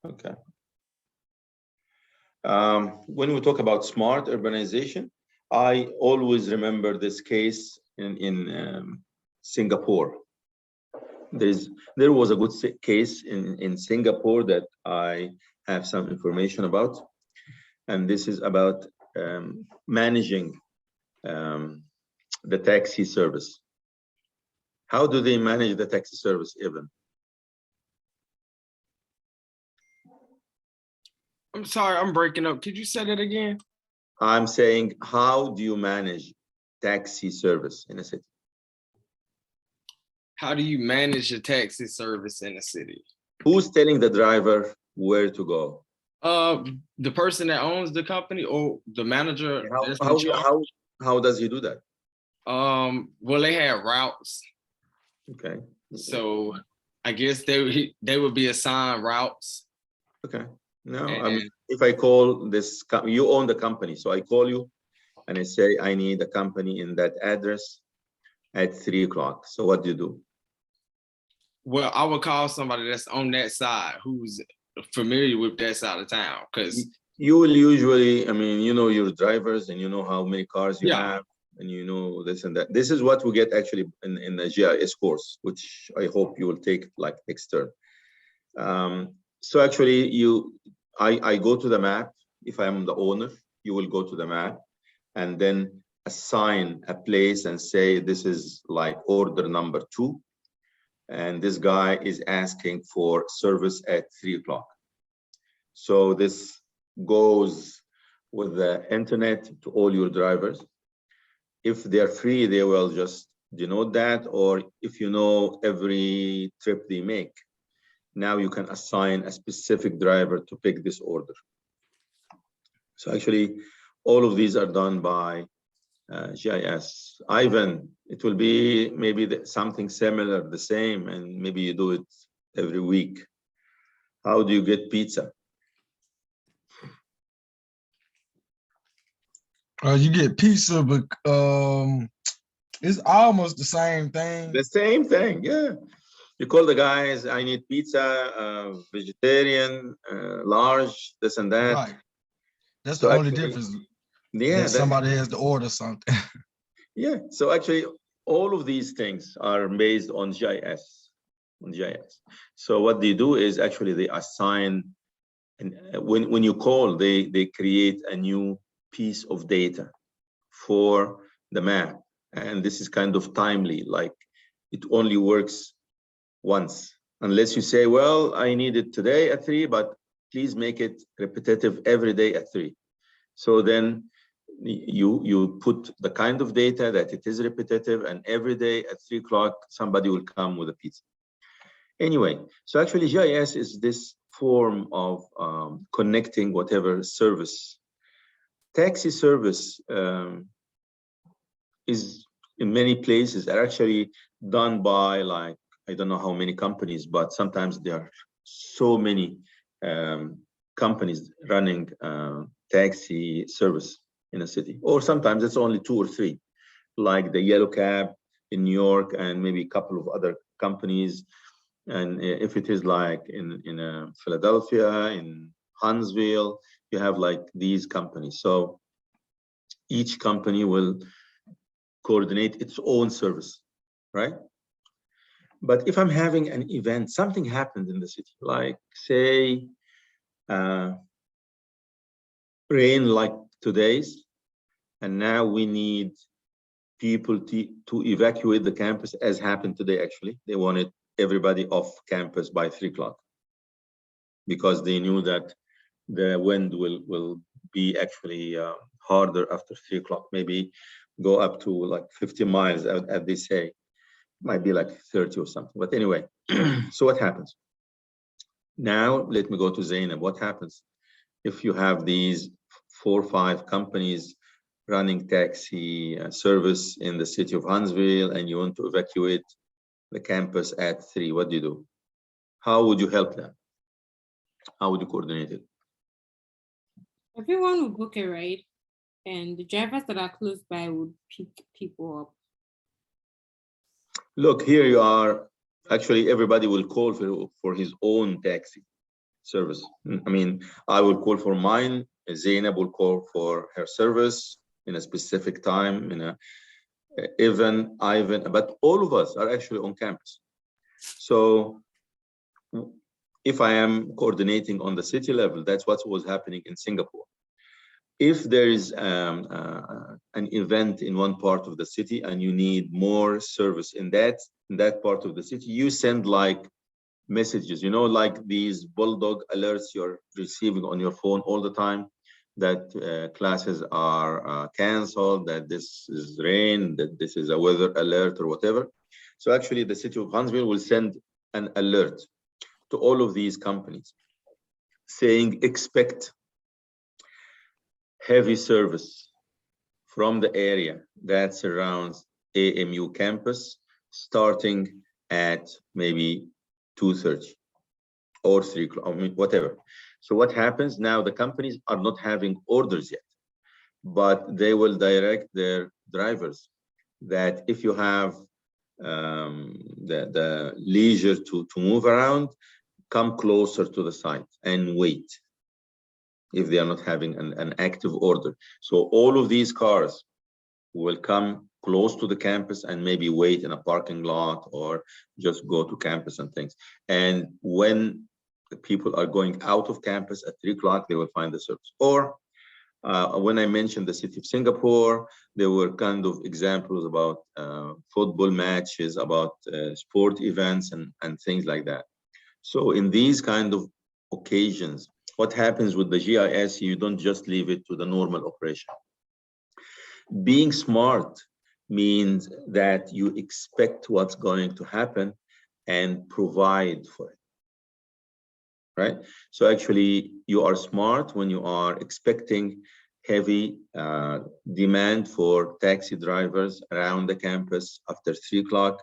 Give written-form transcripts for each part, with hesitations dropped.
Okay. When we talk about smart urbanization, I always remember this case in Singapore. There was a good case in Singapore that I have some information about, and this is about managing the taxi service. How do they manage the taxi service, Evan? I'm sorry, I'm breaking up. Could you say that again? I'm saying, how do you manage taxi service in a city? How do you manage a taxi service in a city? Who's telling the driver where to go? The person that owns the company or the manager. How does he do that? Well, they have routes. Okay. So I guess they would be assigned routes. Okay. No, I mean, if I call this, you own the company, so I call you and I say I need a company in that address at 3 o'clock. So what do you do? Well, I would call somebody that's on that side who's familiar with that side of town, because you will usually, I mean, you know your drivers and you know how many cars you have, and you know this and that. This is what we get actually in the GIS course, which I hope you will take like external. So actually, I go to the map. If I'm the owner, you will go to the map and then assign a place and say this is like order number 2. And this guy is asking for service at 3 o'clock. So this goes with the internet to all your drivers. If they're free, they will just denote that, or if you know every trip they make, now you can assign a specific driver to pick this order. So actually, all of these are done by GIS. Ivan, it will be maybe something similar, the same, and maybe you do it every week. How do you get pizza? You get pizza, but it's almost the same thing. The same thing, yeah. You call the guys, I need pizza, vegetarian, large, this and that. Right. That's the only difference. Yeah, that somebody has to order something. Yeah, so actually all of these things are based on GIS. So what they do is actually they assign, and when you call, they create a new piece of data for the map. And this is kind of timely, like it only works once, unless you say, well, I need it today at 3, but please make it repetitive every day at 3. So then you put the kind of data that it is repetitive, and every day at 3 o'clock, somebody will come with a pizza. Anyway, so actually GIS is this form of connecting whatever service. Taxi service is in many places are actually done by, like, I don't know how many companies, but sometimes there are so many companies running taxi service in a city, or sometimes it's only 2 or 3, like the Yellow Cab in New York and maybe a couple of other companies. And if it is like in Philadelphia, in Huntsville, you have like these companies. So each company will coordinate its own service, right? But if I'm having an event, something happened in the city, like say rain like today's, and now we need people to evacuate the campus, as happened today. Actually, they wanted everybody off campus by 3 o'clock because they knew that the wind will be actually harder after 3 o'clock, maybe go up to like 50 miles, as they say. Might be like 30 or something, but anyway. So what happens now? Let me go to Zainab. What happens if you have these 4 or 5 companies running taxi service in the city of Huntsville, and you want to evacuate the campus at 3? What do you do? How would you help them? How would you coordinate it? Everyone would book a ride, and the drivers that are close by would pick people up. Look, here you are. Actually, everybody will call for his own taxi. service. I mean, I will call for mine, Zainab will call for her service in a specific time, in a even Ivan, but all of us are actually on campus. So if I am coordinating on the city level, that's what was happening in Singapore. If there is an event in one part of the city and you need more service in that part of the city, you send like messages, you know, like these bulldog alerts you're receiving on your phone all the time, that classes are canceled, that this is rain, that this is a weather alert or whatever. So actually the city of Huntsville will send an alert to all of these companies saying expect heavy service from the area that surrounds AMU campus starting at maybe 2:30 or 3 o'clock, I mean, whatever. So what happens now, the companies are not having orders yet, but they will direct their drivers that if you have the leisure to move around, come closer to the site and wait if they are not having an active order. So all of these cars will come close to the campus and maybe wait in a parking lot or just go to campus and things. And when the people are going out of campus at 3 o'clock, they will find the service. Or when I mentioned the city of Singapore, there were kind of examples about football matches, about sport events and things like that. So in these kind of occasions, what happens with the GIS, you don't just leave it to the normal operation. Being smart means that you expect what's going to happen and provide for it, right? So actually you are smart when you are expecting heavy demand for taxi drivers around the campus after 3 o'clock,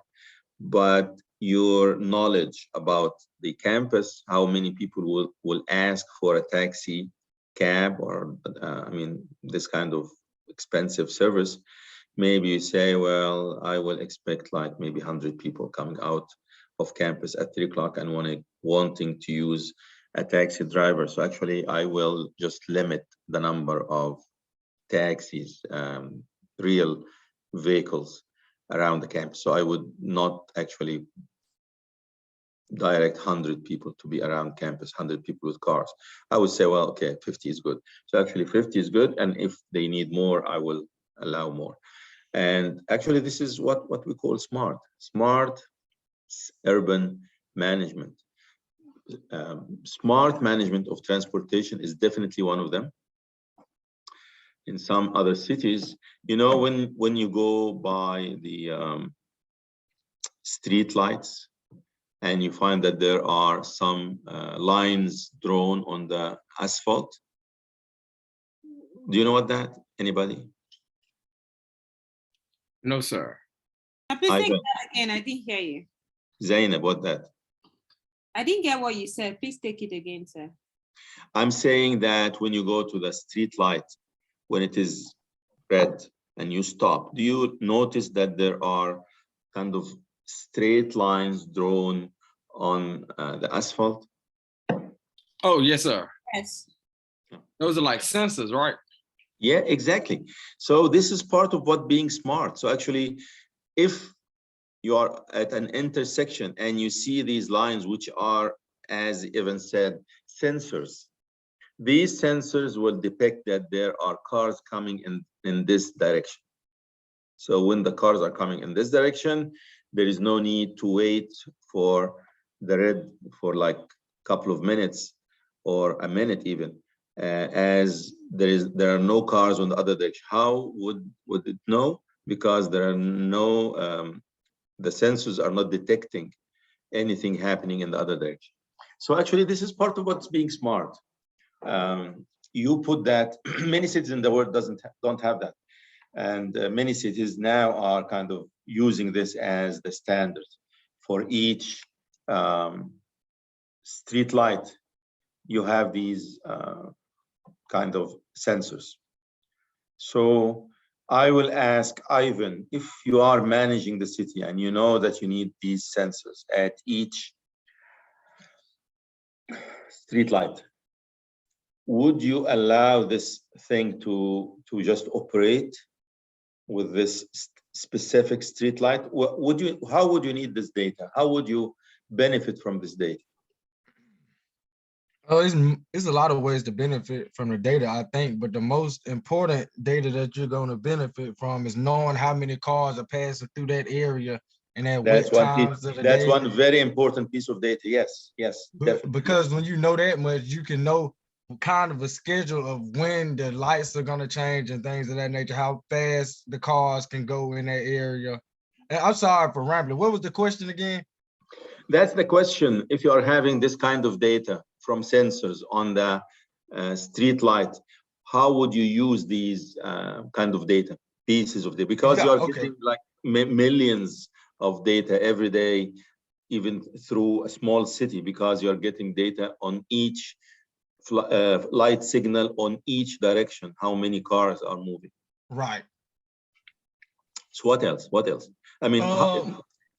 but your knowledge about the campus, how many people will ask for a taxi cab or I mean this kind of expensive service, maybe you say, well, I will expect like maybe 100 people coming out of campus at 3 o'clock and wanting to use a taxi driver. So actually I will just limit the number of taxis, real vehicles around the campus. So I would not actually direct 100 people to be around campus, 100 people with cars. I would say, well, okay, 50 is good. So actually 50 is good. And if they need more, I will allow more. And actually this is what we call smart urban management. Smart management of transportation is definitely one of them. In some other cities, you know, when you go by the street lights and you find that there are some lines drawn on the asphalt. Do you know what that? Anybody? No, sir. Please take that again. I didn't hear you. Zainab, what that? I didn't get what you said. Please take it again, sir. I'm saying that when you go to the street light, when it is red and you stop, do you notice that there are kind of straight lines drawn on the asphalt? Oh, yes, sir. Yes. Those are like sensors, right? Yeah, exactly. So this is part of what being smart. So actually, if you are at an intersection and you see these lines, which are, as Evan said, sensors, these sensors will depict that there are cars coming in this direction. So when the cars are coming in this direction, there is no need to wait for the red for like a couple of minutes or a minute even, as there are no cars on the other direction. How would it know? Because there are no the sensors are not detecting anything happening in the other direction. So actually, this is part of what's being smart. You put that. Many cities in the world don't have that, and many cities now are kind of using this as the standard for each street light. You have these kind of sensors. So I will ask Ivan, if you are managing the city and you know that you need these sensors at each street light. Would you allow this thing to just operate with this specific street light? How would you need this data? How would you benefit from this data? Oh, it's a lot of ways to benefit from the data, I think, but the most important data that you're going to benefit from is knowing how many cars are passing through that area and at That's what one piece, times of the that's day. one very important piece of data. Yes, yes, definitely. Because when you know that much, you can know kind of a schedule of when the lights are going to change and things of that nature, how fast the cars can go in that area. And I'm sorry for rambling. What was the question again? That's the question. If you are having this kind of data from sensors on the street light, how would you use these kind of data, pieces of data? Because you are getting like millions of data every day, even through a small city, because you're getting data on each light signal on each direction, how many cars are moving. Right. So what else? What else? I mean,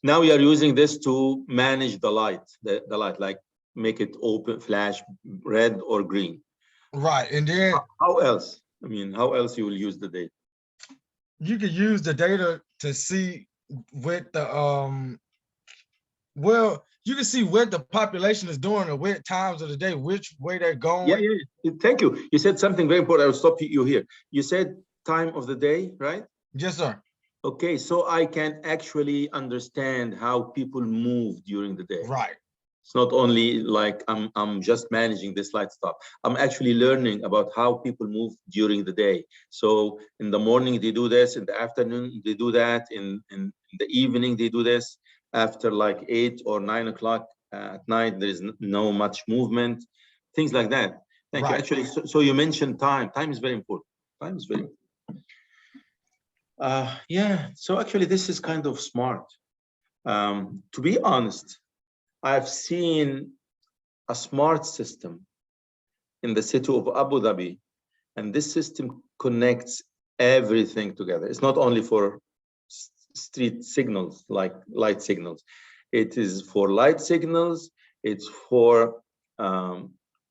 now we are using this to manage the light, the light, like make it open, flash red or green. Right. And then how else? I mean, how else you will use the data? You can use the data to see what the well, you can see what the population is doing at what times of the day, which way they're going. Yeah. Thank you. You said something very important. I will stop you here. You said time of the day, right? Yes, sir. Okay, so I can actually understand how people move during the day. Right. It's not only like I'm just managing this light stuff. I'm actually learning about how people move during the day. So in the morning they do this, in the afternoon they do that, in the evening they do this. After like 8 or 9 o'clock at night, there is no much movement, things like that. Thank you. Actually, so you mentioned time. Time is very important. Time is very important. Yeah, so actually this is kind of smart. To be honest, I've seen a smart system in the city of Abu Dhabi, and this system connects everything together. It's not only for street signals, like light signals. It is for light signals, it's for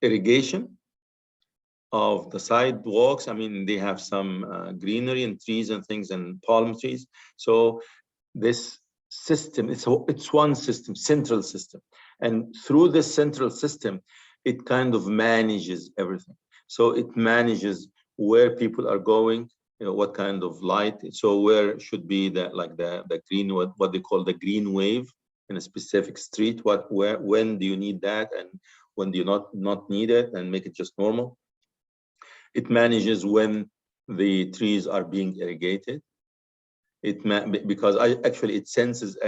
irrigation of the sidewalks. I mean, they have some greenery and trees and things and palm trees. So this system, it's one system, central system. And through this central system, it kind of manages everything. So it manages where people are going, you know, what kind of light. So where should be the green, what they call the green wave in a specific street, when do you need that and when do you not need it, and make it just normal. It manages when the trees are being irrigated. Because it senses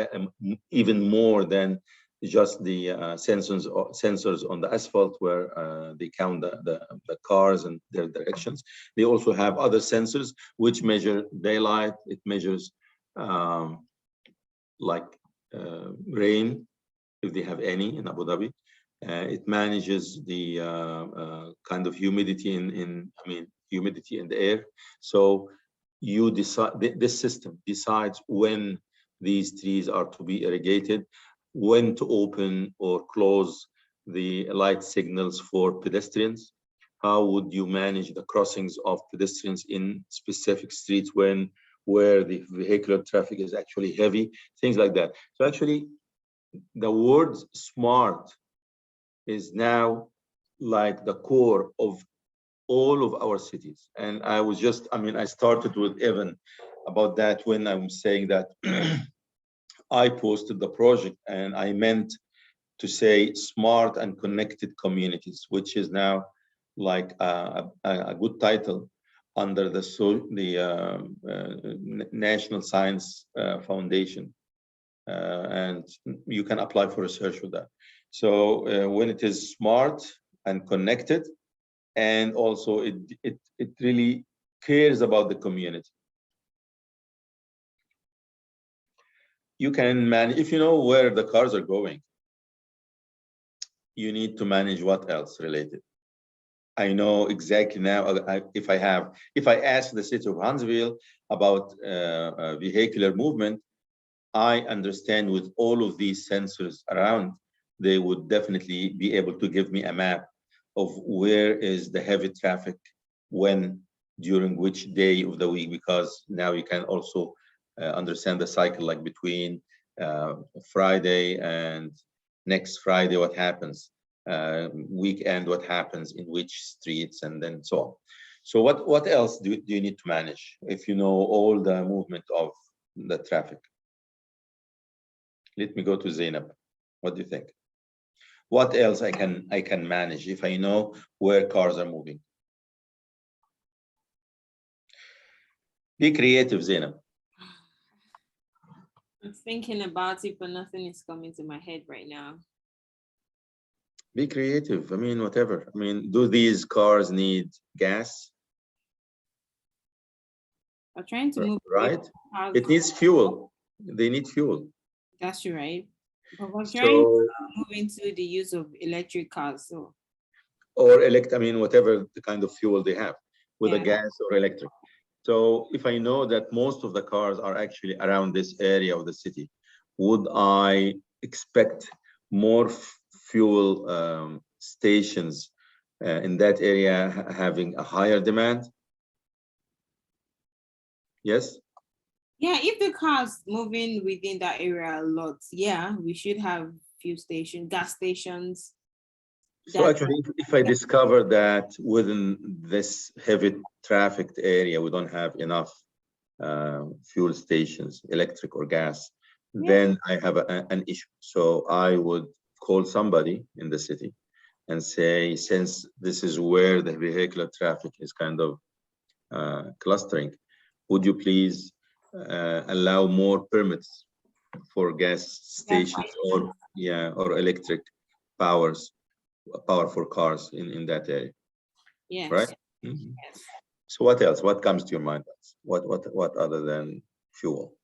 even more than just the sensors on the asphalt, where they count the cars and their directions. They also have other sensors which measure daylight. It measures rain, if they have any in Abu Dhabi. It manages the kind of humidity humidity in the air. So you decide, this system decides when these trees are to be irrigated, when to open or close the light signals for pedestrians. How would you manage the crossings of pedestrians in specific streets where the vehicular traffic is actually heavy, things like that. So actually, the word smart is now like the core of all of our cities. And I started with Evan about that when I'm saying that I posted the project, and I meant to say smart and connected communities, which is now like a good title under the National Science Foundation. And you can apply for research with that. So when it is smart and connected, and also it really cares about the community. You can manage, if you know where the cars are going, you need to manage what else related. I know exactly now, if I ask the city of Huntsville about vehicular movement, I understand with all of these sensors around they would definitely be able to give me a map of where is the heavy traffic, when, during which day of the week, because now you can also understand the cycle, like between Friday and next Friday, what happens, weekend, what happens in which streets, and then so on. So what else do you need to manage if you know all the movement of the traffic? Let me go to Zainab. What do you think? What else I can manage if I know where cars are moving? Be creative, Zainab. I'm thinking about it, but nothing is coming to my head right now. Be creative. I mean, whatever. I mean, do these cars need gas? I'm trying to move. Right? It needs fuel. They need fuel. That's right. But we're trying So, to move into the use of electric cars. So or I mean, whatever the kind of fuel they have, with a yeah. gas or electric. So if I know that most of the cars are actually around this area of the city, would I expect more fuel stations in that area having a higher demand? Yes? Yeah, if the car's moving within that area a lot, yeah, we should have few stations, gas stations. So actually, if I discover that within this heavy trafficked area, we don't have enough fuel stations, electric or gas, then I have an issue. So I would call somebody in the city and say, since this is where the vehicular traffic is kind of clustering, would you please allow more permits for gas stations or electric power for cars in that area? Yes. Right? Mm-hmm. Yes. So what else? What comes to your mind? What other than fuel?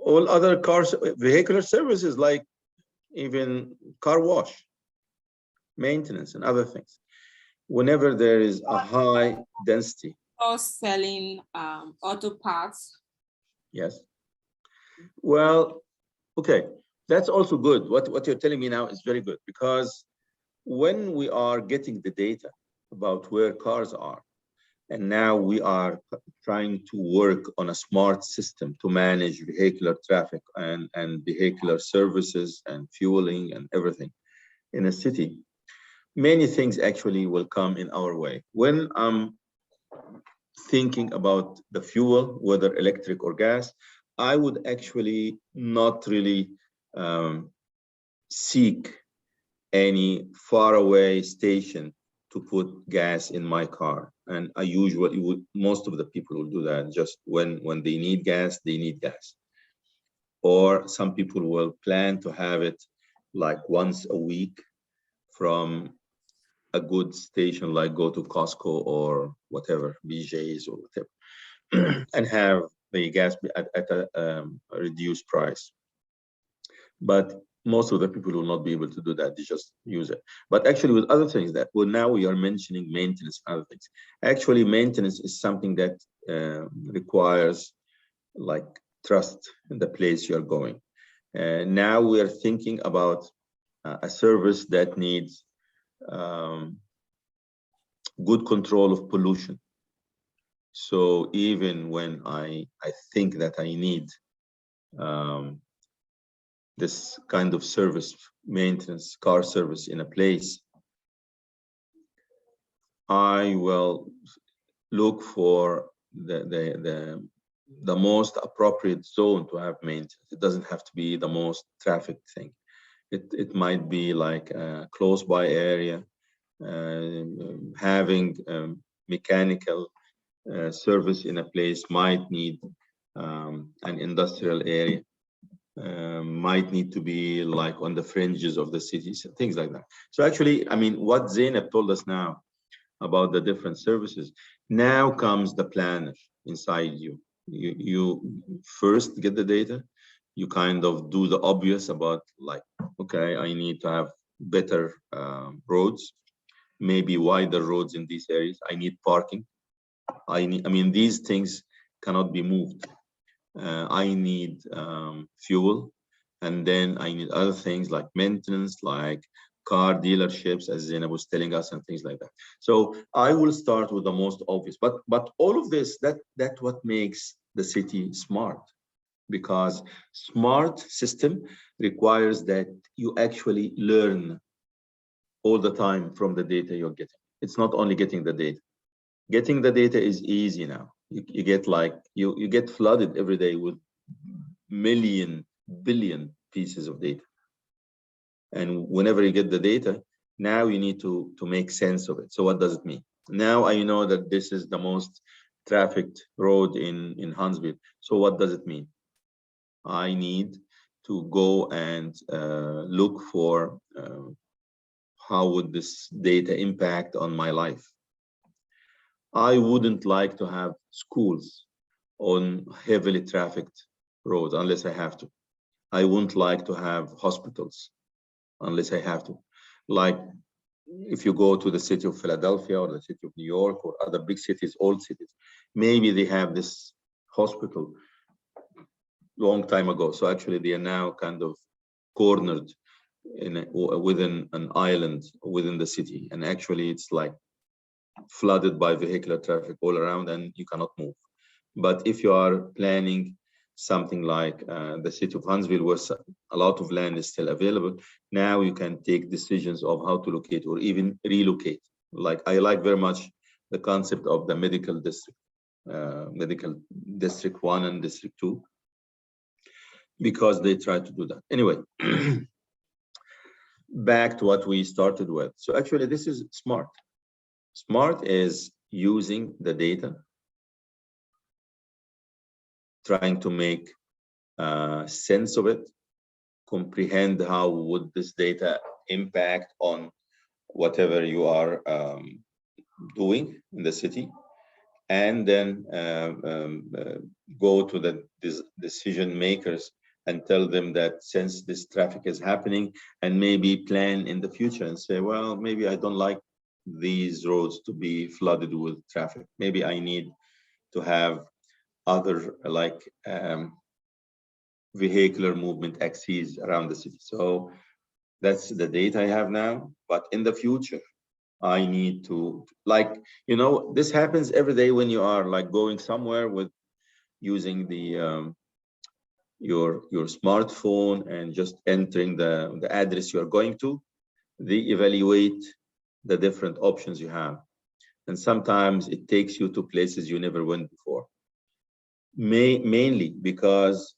All other cars, vehicular services, like even car wash, maintenance, and other things. Whenever there is a high density. Or selling auto parts. Yes. Well, okay, that's also good. What you're telling me now is very good, because when we are getting the data about where cars are, and now we are trying to work on a smart system to manage vehicular traffic and vehicular services and fueling and everything in a city, many things actually will come in our way. When I'm thinking about the fuel, whether electric or gas, I would actually not really seek any faraway station to put gas in my car. And I usually would, most of the people will do that just when they need gas, they need gas. Or some people will plan to have it like once a week from a good station, like go to Costco or whatever, BJ's or whatever, and have the gas at a reduced price. But most of the people will not be able to do that. They just use it. But actually with other things that, well, now we are mentioning maintenance and other things. Actually, maintenance is something that requires like trust in the place you're going. Now we are thinking about a service that needs good control of pollution. So even when I think that I need this kind of service, maintenance, car service in a place, I will look for the most appropriate zone to have maintenance. It doesn't have to be the most traffic thing. It might be like a close by area, having mechanical service in a place might need an industrial area. Might need to be like on the fringes of the cities, things like that. So actually, I mean, what Zainab told us now about the different services, now comes the planner inside you. You first get the data, you kind of do the obvious about like, okay, I need to have better roads, maybe wider roads in these areas. I need parking. I mean, these things cannot be moved. I need fuel, and then I need other things like maintenance, like car dealerships, as Zainab was telling us, and things like that. So I will start with the most obvious, but all of this, that what makes the city smart, because smart system requires that you actually learn all the time from the data you're getting. It's not only getting the data. Getting the data is easy now. You get like you get flooded every day with million, billion pieces of data. And whenever you get the data, now you need to make sense of it. So what does it mean? Now I know that this is the most trafficked road in Huntsville. So what does it mean? I need to go and look for how would this data impact on my life. I wouldn't like to have schools on heavily trafficked roads unless I have to. I wouldn't like to have hospitals unless I have to. Like if you go to the city of Philadelphia or the city of New York or other big cities, old cities, maybe they have this hospital long time ago. So actually they are now kind of cornered within an island within the city. And actually it's like flooded by vehicular traffic all around and you cannot move. But if you are planning something like the city of Huntsville, where a lot of land is still available, now you can take decisions of how to locate or even relocate. Like I like very much the concept of the medical district, medical district 1 and district 2, because they try to do that. Anyway, back to what we started with. So actually this is smart. Smart is using the data, trying to make sense of it, comprehend how would this data impact on whatever you are doing in the city, and then go to the decision makers and tell them that since this traffic is happening, and maybe plan in the future and say, well, maybe I don't like these roads to be flooded with traffic. Maybe I need to have other like vehicular movement axes around the city. So that's the data I have now. But in the future, I need to, like, you know, this happens every day when you are like going somewhere with using the your smartphone and just entering the address you are going to. They evaluate the different options you have. And sometimes it takes you to places you never went before. Mainly because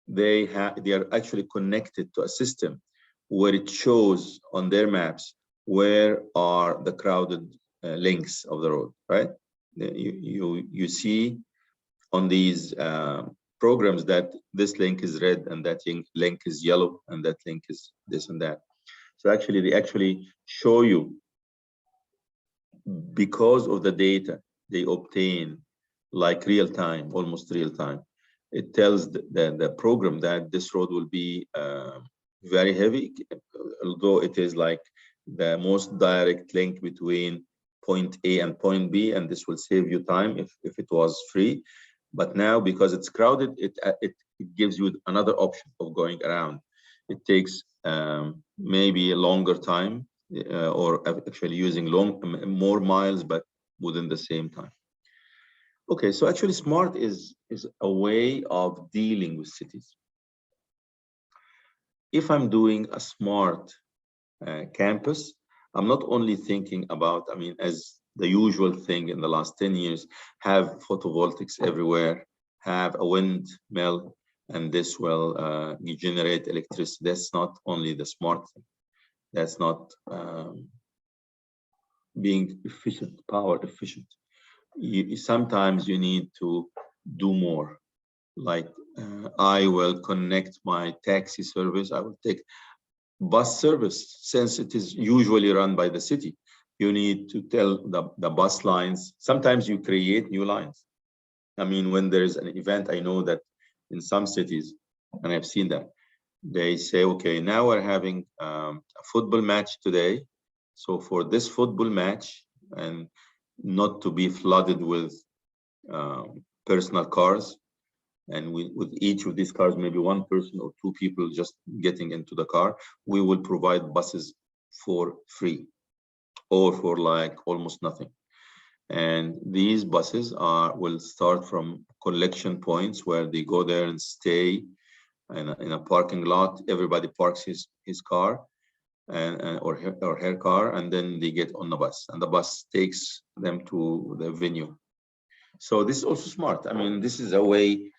they are actually connected to a system where it shows on their maps where are the crowded links of the road, right? You see on these programs that this link is red and that link is yellow and that link is this and that. So actually they actually show you, because of the data they obtain, like real time, almost real time. It tells the program that this road will be very heavy, although it is like the most direct link between point A and point B, and this will save you time if it was free. But now, because it's crowded, it gives you another option of going around. It takes maybe a longer time, or actually using more miles, but within the same time. Okay, so actually smart is a way of dealing with cities. If I'm doing a smart campus, I'm not only thinking about, I mean, as the usual thing in the last 10 years, have photovoltaics everywhere, have a windmill, and this will generate electricity. That's not only the smart thing. That's not being efficient, power efficient. Sometimes you need to do more. Like I will connect my taxi service. I will take bus service, since it is usually run by the city. You need to tell the bus lines. Sometimes you create new lines. I mean, when there is an event, I know that in some cities, and I've seen that, they say, okay, now we're having a football match today. So for this football match, and not to be flooded with personal cars, and with each of these cars, maybe one person or two people just getting into the car, we will provide buses for free or for like almost nothing. And these buses will start from collection points where they go there and stay in a parking lot. Everybody parks his car or her car, and then they get on the bus, and the bus takes them to the venue. So this is also smart. I mean, this is a way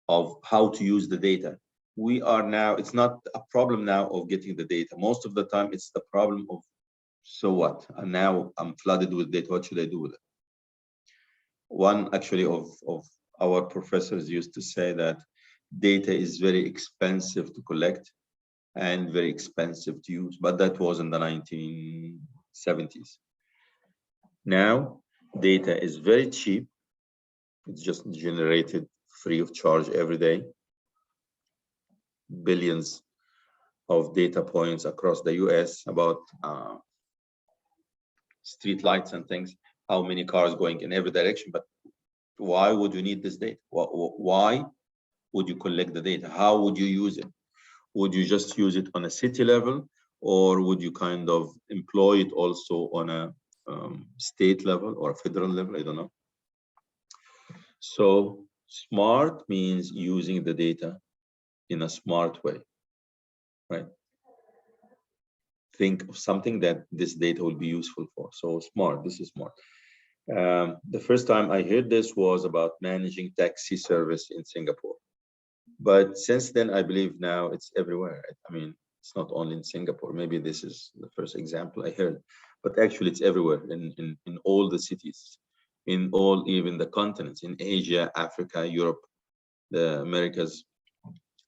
of how to use the data. We are now, it's not a problem now of getting the data. Most of the time, it's the problem of, so what? And now I'm flooded with data. What should I do with it? One actually of our professors used to say that data is very expensive to collect and very expensive to use, but that was in the 1970s. Now, data is very cheap. It's just generated free of charge every day. Billions of data points across the US about street lights and things, how many cars going in every direction. But why would you need this data? Why would you collect the data? How would you use it? Would you just use it on a city level, or would you kind of employ it also on a state level or a federal level? I don't know. So smart means using the data in a smart way, right? Think of something that this data will be useful for. So smart, this is smart. The first time I heard this was about managing taxi service in Singapore. But since then, I believe now it's everywhere. I mean, it's not only in Singapore. Maybe this is the first example I heard, but actually it's everywhere in all the cities, in all, even the continents, in Asia, Africa, Europe, the Americas,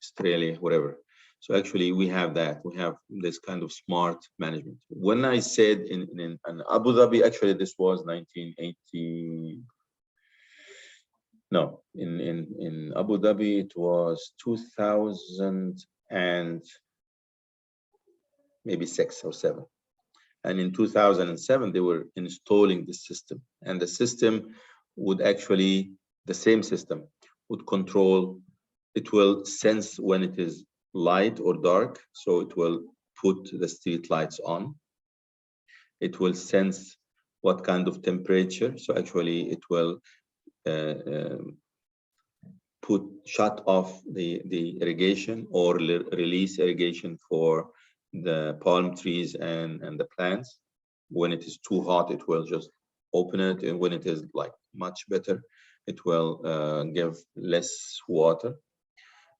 Australia, whatever. So actually we have that. We have this kind of smart management. When I said in Abu Dhabi, actually this was 1980. No, in Abu Dhabi, it was 2000 and maybe 6 or 7. And in 2007, they were installing the system. And the system would actually, the same system, would control, it will sense when it is light or dark. So it will put the street lights on. It will sense what kind of temperature. So actually it will shut off the irrigation or release irrigation for the palm trees and the plants. When it is too hot, it will just open it, and when it is like much better, it will give less water.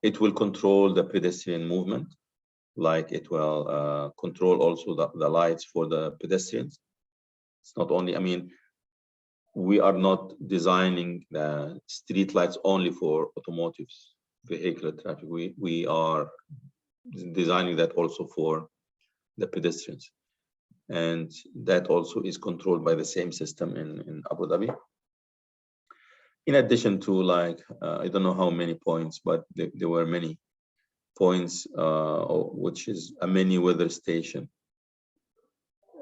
It will control the pedestrian movement, like it will control also the lights for the pedestrians. It's not only, I mean, we are not designing the street lights only for automotive vehicular traffic. We are designing that also for the pedestrians. And that also is controlled by the same system in Abu Dhabi. In addition to like, I don't know how many points, but there were many points, which is a mini weather station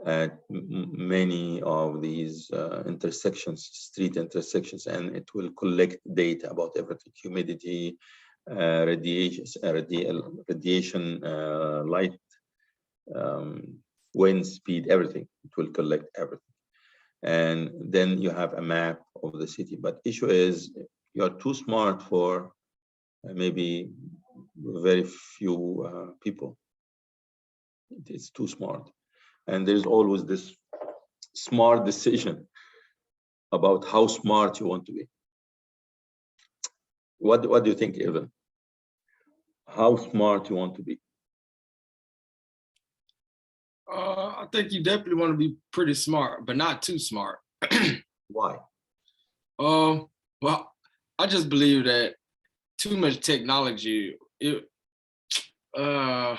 at many of these intersections, street intersections, and it will collect data about everything: humidity, radiation, light, wind speed, everything. It will collect everything. And then you have a map of the city. But issue is you are too smart for maybe very few people. It's too smart. And there's always this smart decision about how smart you want to be. What do you think, Evan? How smart you want to be? I think you definitely want to be pretty smart, but not too smart. Why? Well, I just believe that too much technology, if I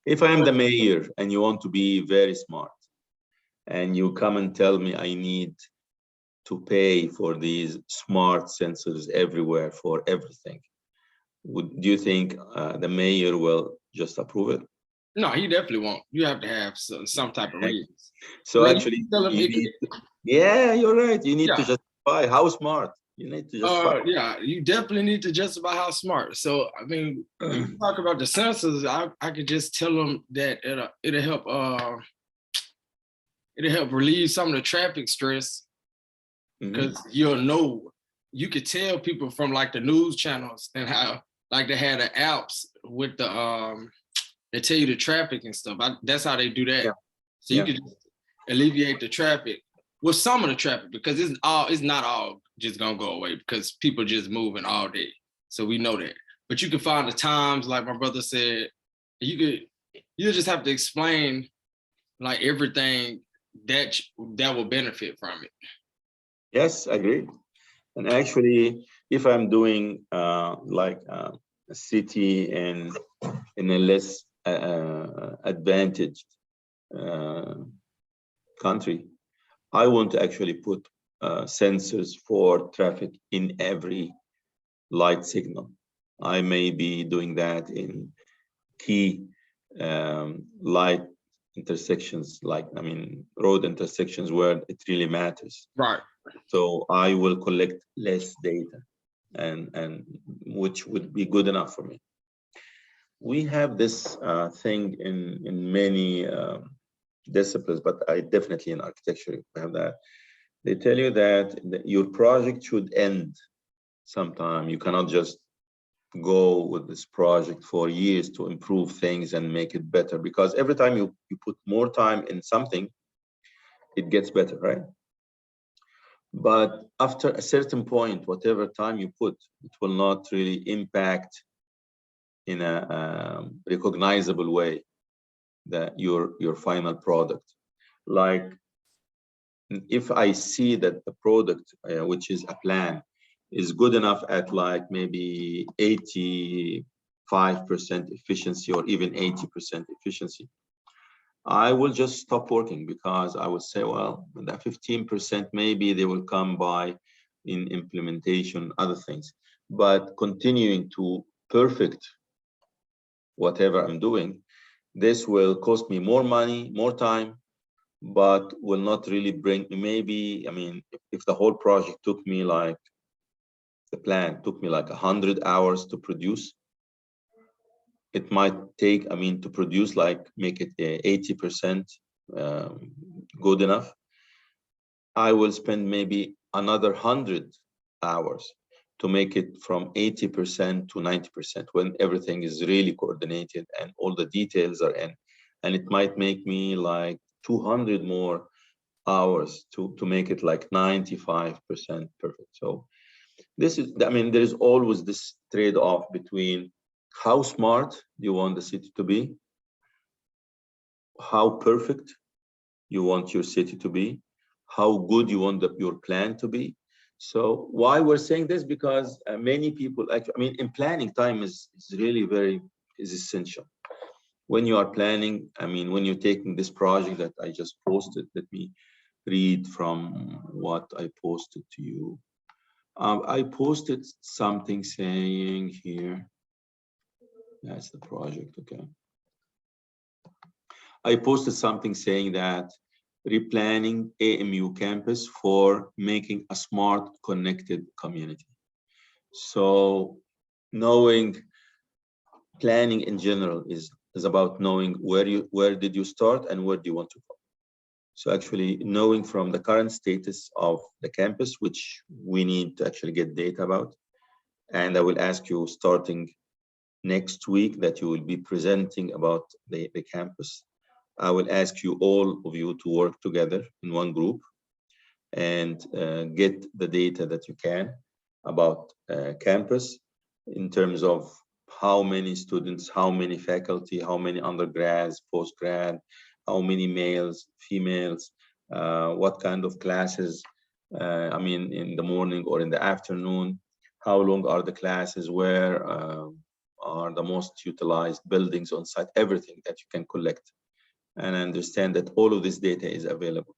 am the mayor and you want to be very smart, and you come and tell me I need to pay for these smart sensors everywhere for everything, do you think the mayor will just approve it? No, he definitely won't. You have to have some type of reasons. So actually, yeah, you're right. You need to justify how smart. You need to justify. Yeah, you definitely need to justify how smart. So I mean, when you talk about the sensors, I could just tell them that it'll help relieve some of the traffic stress, because you'll know, you could tell people from like the news channels and how like they had the apps with the they tell you the traffic and stuff. That's how they do that. Yeah. So you could alleviate the traffic, well, some of the traffic, because it's not all just gonna go away, because people just moving all day. So we know that. But you can find the times, like my brother said, you just have to explain like everything that will benefit from it. Yes, I agree. And actually, if I'm doing like a city in a less advantaged country, I want to actually put sensors for traffic in every light signal. I may be doing that in key light intersections, like, I mean, road intersections where it really matters. Right. So I will collect less data, and which would be good enough for me. We have this thing in many disciplines, but I definitely in architecture have that. They tell you that your project should end sometime. You cannot just go with this project for years to improve things and make it better, because every time you put more time in something, it gets better, right? But after a certain point, whatever time you put, it will not really impact in a recognizable way that your final product. Like, if I see that the product, which is a plan, is good enough at like maybe 85% efficiency or even 80% efficiency, I will just stop working, because I would say, well, that 15% maybe they will come by in implementation, other things. But continuing to perfect whatever I'm doing, this will cost me more money, more time, but will not really bring, maybe, I mean, if the whole project took me like, the plan took me like 100 hours to produce, it might take, I mean, to produce, like, make it 80% good enough. I will spend maybe another 100 hours to make it from 80% to 90% when everything is really coordinated and all the details are in. And it might make me like 200 more hours to make it like 95% perfect. So this is, I mean, there is always this trade-off between how smart do you want the city to be, how perfect you want your city to be, how good you want your plan to be. So why we're saying this? Because many people actually, I mean, in planning, time is really is essential. When you are planning, I mean, when you're taking this project that I just posted, let me read from what I posted to you. I posted something saying here, that's the project, okay. I posted something saying that replanning AMU campus for making a smart, connected community. So knowing, planning in general is about knowing where did you start and where do you want to go. So actually knowing from the current status of the campus, which we need to actually get data about. And I will ask you starting next week that you will be presenting about the campus. I will ask you, all of you, to work together in one group and get the data that you can about campus in terms of how many students, how many faculty, how many undergrads, postgrad, how many males, females, what kind of classes, I mean, in the morning or in the afternoon, how long are the classes, where are the most utilized buildings on site, everything that you can collect, and understand that all of this data is available.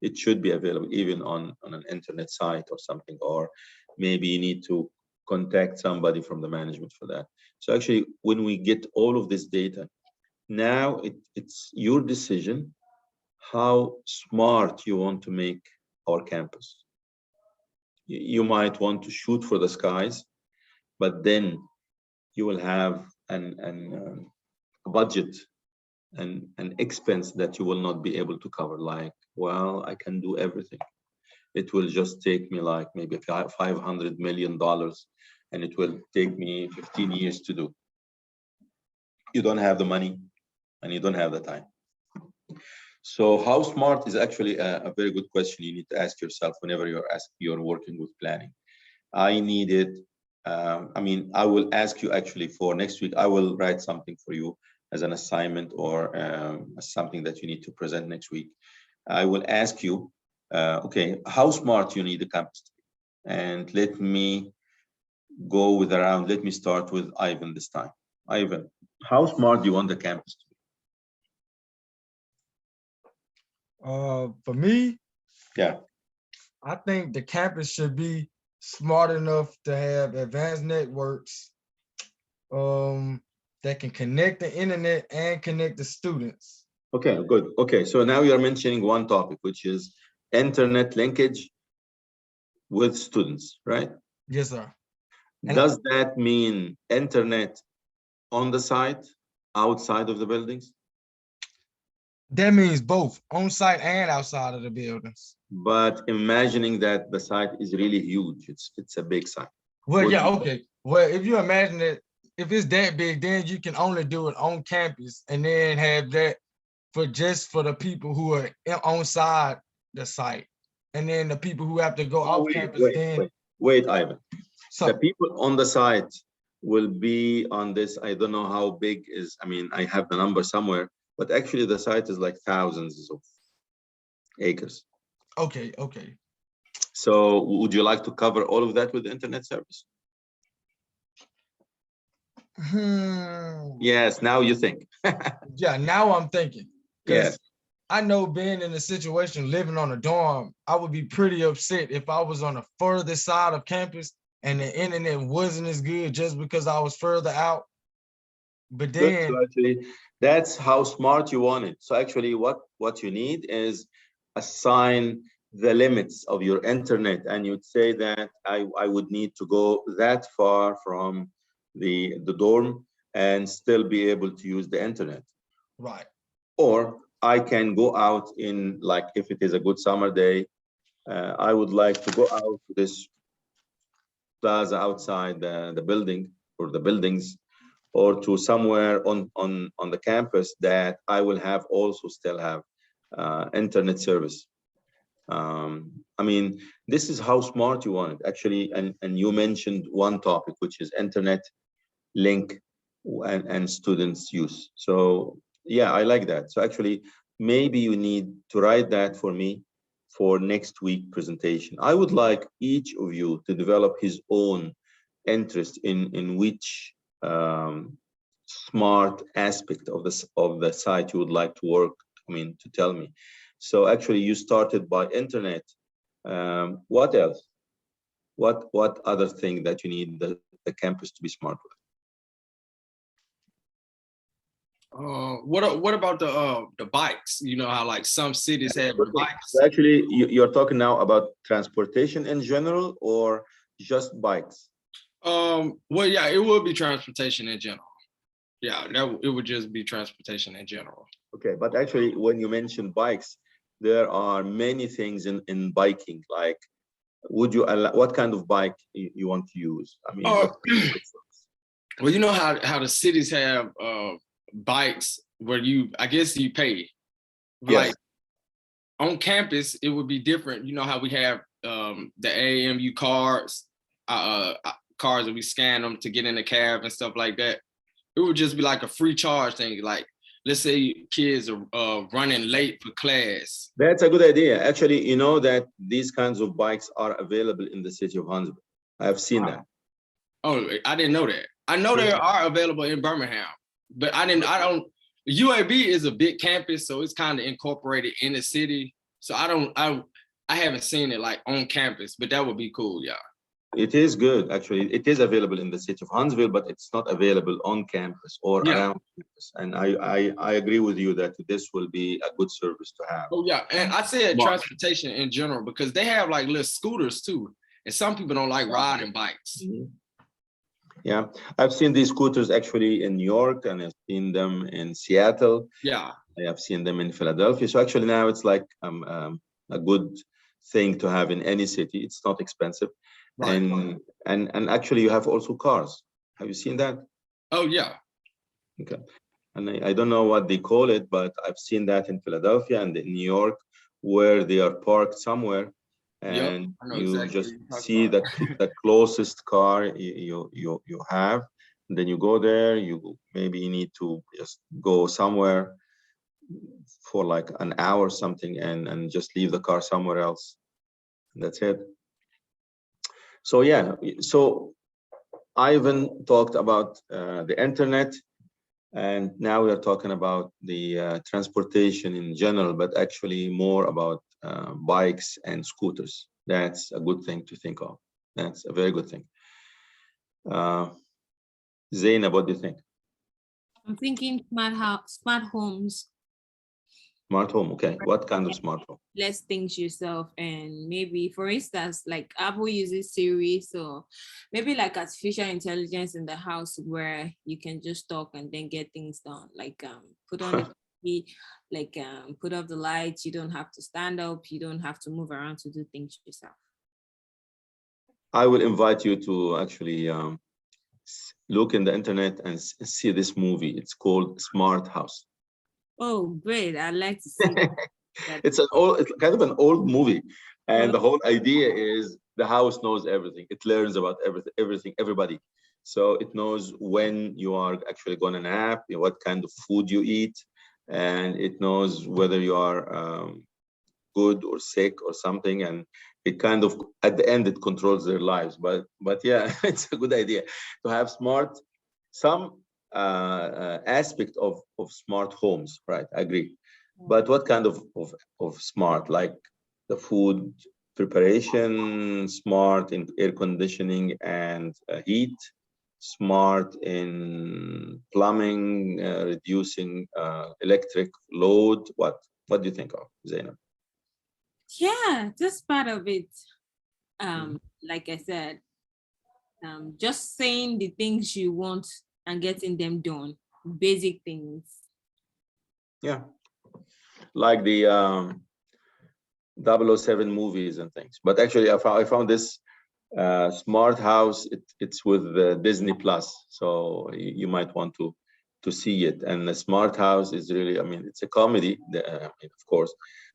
It should be available even on an internet site or something, or maybe you need to contact somebody from the management for that. So actually, when we get all of this data, now it's your decision how smart you want to make our campus. you might want to shoot for the skies, but then you will have a budget and an expense that you will not be able to cover. Like, well, I can do everything. It will just take me like maybe $500 million, and it will take me 15 years to do. You don't have the money and you don't have the time. So how smart is actually a very good question you need to ask yourself whenever you're working with planning. I needed, I mean, I will ask you actually for next week, I will write something for you as an assignment or something that you need to present next week. I will ask you, okay, how smart you need the campus to be. And let me go with around, let me start with Ivan this time. Ivan, how smart do you want the campus to be? For me, Yeah. I think the campus should be smart enough to have advanced networks that can connect the internet and connect the students. Okay, good. Okay, so now you're mentioning one topic, which is internet linkage with students, right? Yes, sir. Does that mean internet on the site, outside of the buildings? That means both on site and outside of the buildings. But imagining that the site is really huge, it's a big site. Well, yeah, okay. Well, if you imagine it, if it's that big, then you can only do it on campus and then have that for the people who are on side the site. And then the people who have to go off campus, wait, Ivan. So the people on the site will be on this. I don't know how big is, I mean, I have the number somewhere, but actually the site is like thousands of acres. Okay. So would you like to cover all of that with the internet service? Yes, now you think. Yeah, now I'm thinking. Yes. I know being in a situation living on a dorm, I would be pretty upset if I was on the further side of campus and the internet wasn't as good just because I was further out. But then so actually, that's how smart you want it. So actually what you need is assign the limits of your internet, and you'd say that I would need to go that far from the dorm and still be able to use the internet. Right. Or I can go out in, like, if it is a good summer day, I would like to go out to this plaza outside the building or the buildings, or to somewhere on the campus that I will have also still have internet service. I mean, this is how smart you want it actually. And you mentioned one topic, which is internet link and students use. So yeah, I like that. So actually, maybe you need to write that for me for next week presentation. I would like each of you to develop his own interest in which smart aspect of the site you would like to work, I mean, to tell me. So actually you started by internet. What else? What other thing that you need the campus to be smart with? What about the bikes? You know how like some cities have bikes. So actually, you're talking now about transportation in general or just bikes? Well, yeah, it would be transportation in general. Yeah, it would just be transportation in general. Okay, but actually, when you mention bikes, there are many things in biking. Like, would you allow, what kind of bike you want to use? I mean, well, you know how the cities have bikes where I guess you pay. Yes. Like on campus, it would be different. You know how we have the AMU cards, cars that we scan them to get in the cab and stuff like that. It would just be like a free charge thing. Like, let's say kids are running late for class. That's a good idea. Actually, you know that these kinds of bikes are available in the city of Huntsville. I've seen that. Oh, I didn't know that. I know they are available in Birmingham, but I don't. UAB is a big campus, so it's kind of incorporated in the city. So I haven't seen it like on campus, but that would be cool, yeah. It is good, actually. It is available in the city of Huntsville, but it's not available on campus or around campus. And I agree with you that this will be a good service to have. Oh yeah, and I said transportation in general because they have like little scooters too, And some people don't like riding bikes. Yeah, I've seen these scooters actually in New York, and I've seen them in Seattle. Yeah. I have seen them in Philadelphia. So actually now it's like a good thing to have in any city. It's not expensive. Right. And actually you have also cars. Have you seen that? Oh yeah. Okay. And I don't know what they call it, but I've seen that in Philadelphia and in New York, where they are parked somewhere, and Yep, I know you exactly just what you're talking see about. the closest car you have. And then you go there. You maybe you need to just go somewhere for like an hour or something, and just leave the car somewhere else. That's it. So yeah, so Ivan talked about the internet, and now we are talking about the transportation in general, but actually more about bikes and scooters. That's a good thing to think of. That's a very good thing. Zainab, what do you think? I'm thinking smart homes. Smart home, okay. What kind of smart home? Less things yourself, and maybe, for instance, like Apple uses Siri, so maybe like artificial intelligence in the house where you can just talk and then get things done, like put on the TV, like put off the lights. You don't have to stand up, you don't have to move around to do things yourself. I will invite you to actually look in the internet and see this movie. It's called Smart House. Oh, great. I'd like to see that. It's kind of an old movie, and Oh, the whole idea is the house knows everything. It learns about everybody. So it knows when you are actually going to nap, what kind of food you eat, and it knows whether you are good or sick or something. And it kind of, at the end, it controls their lives. But yeah, it's a good idea to have some aspect of smart homes, right? I agree. But what kind of smart? Like the food preparation, smart in air conditioning and heat, smart in plumbing, reducing electric load. What do you think of, Zainab? yeah, just part of it. Mhm. Like I said, just saying the things you want and getting them done. Basic things. Yeah, like the 007 movies and things. But actually, I found this smart house. It's with Disney Plus, so you might want to see it. And the smart house is really, I mean, it's a comedy, of course,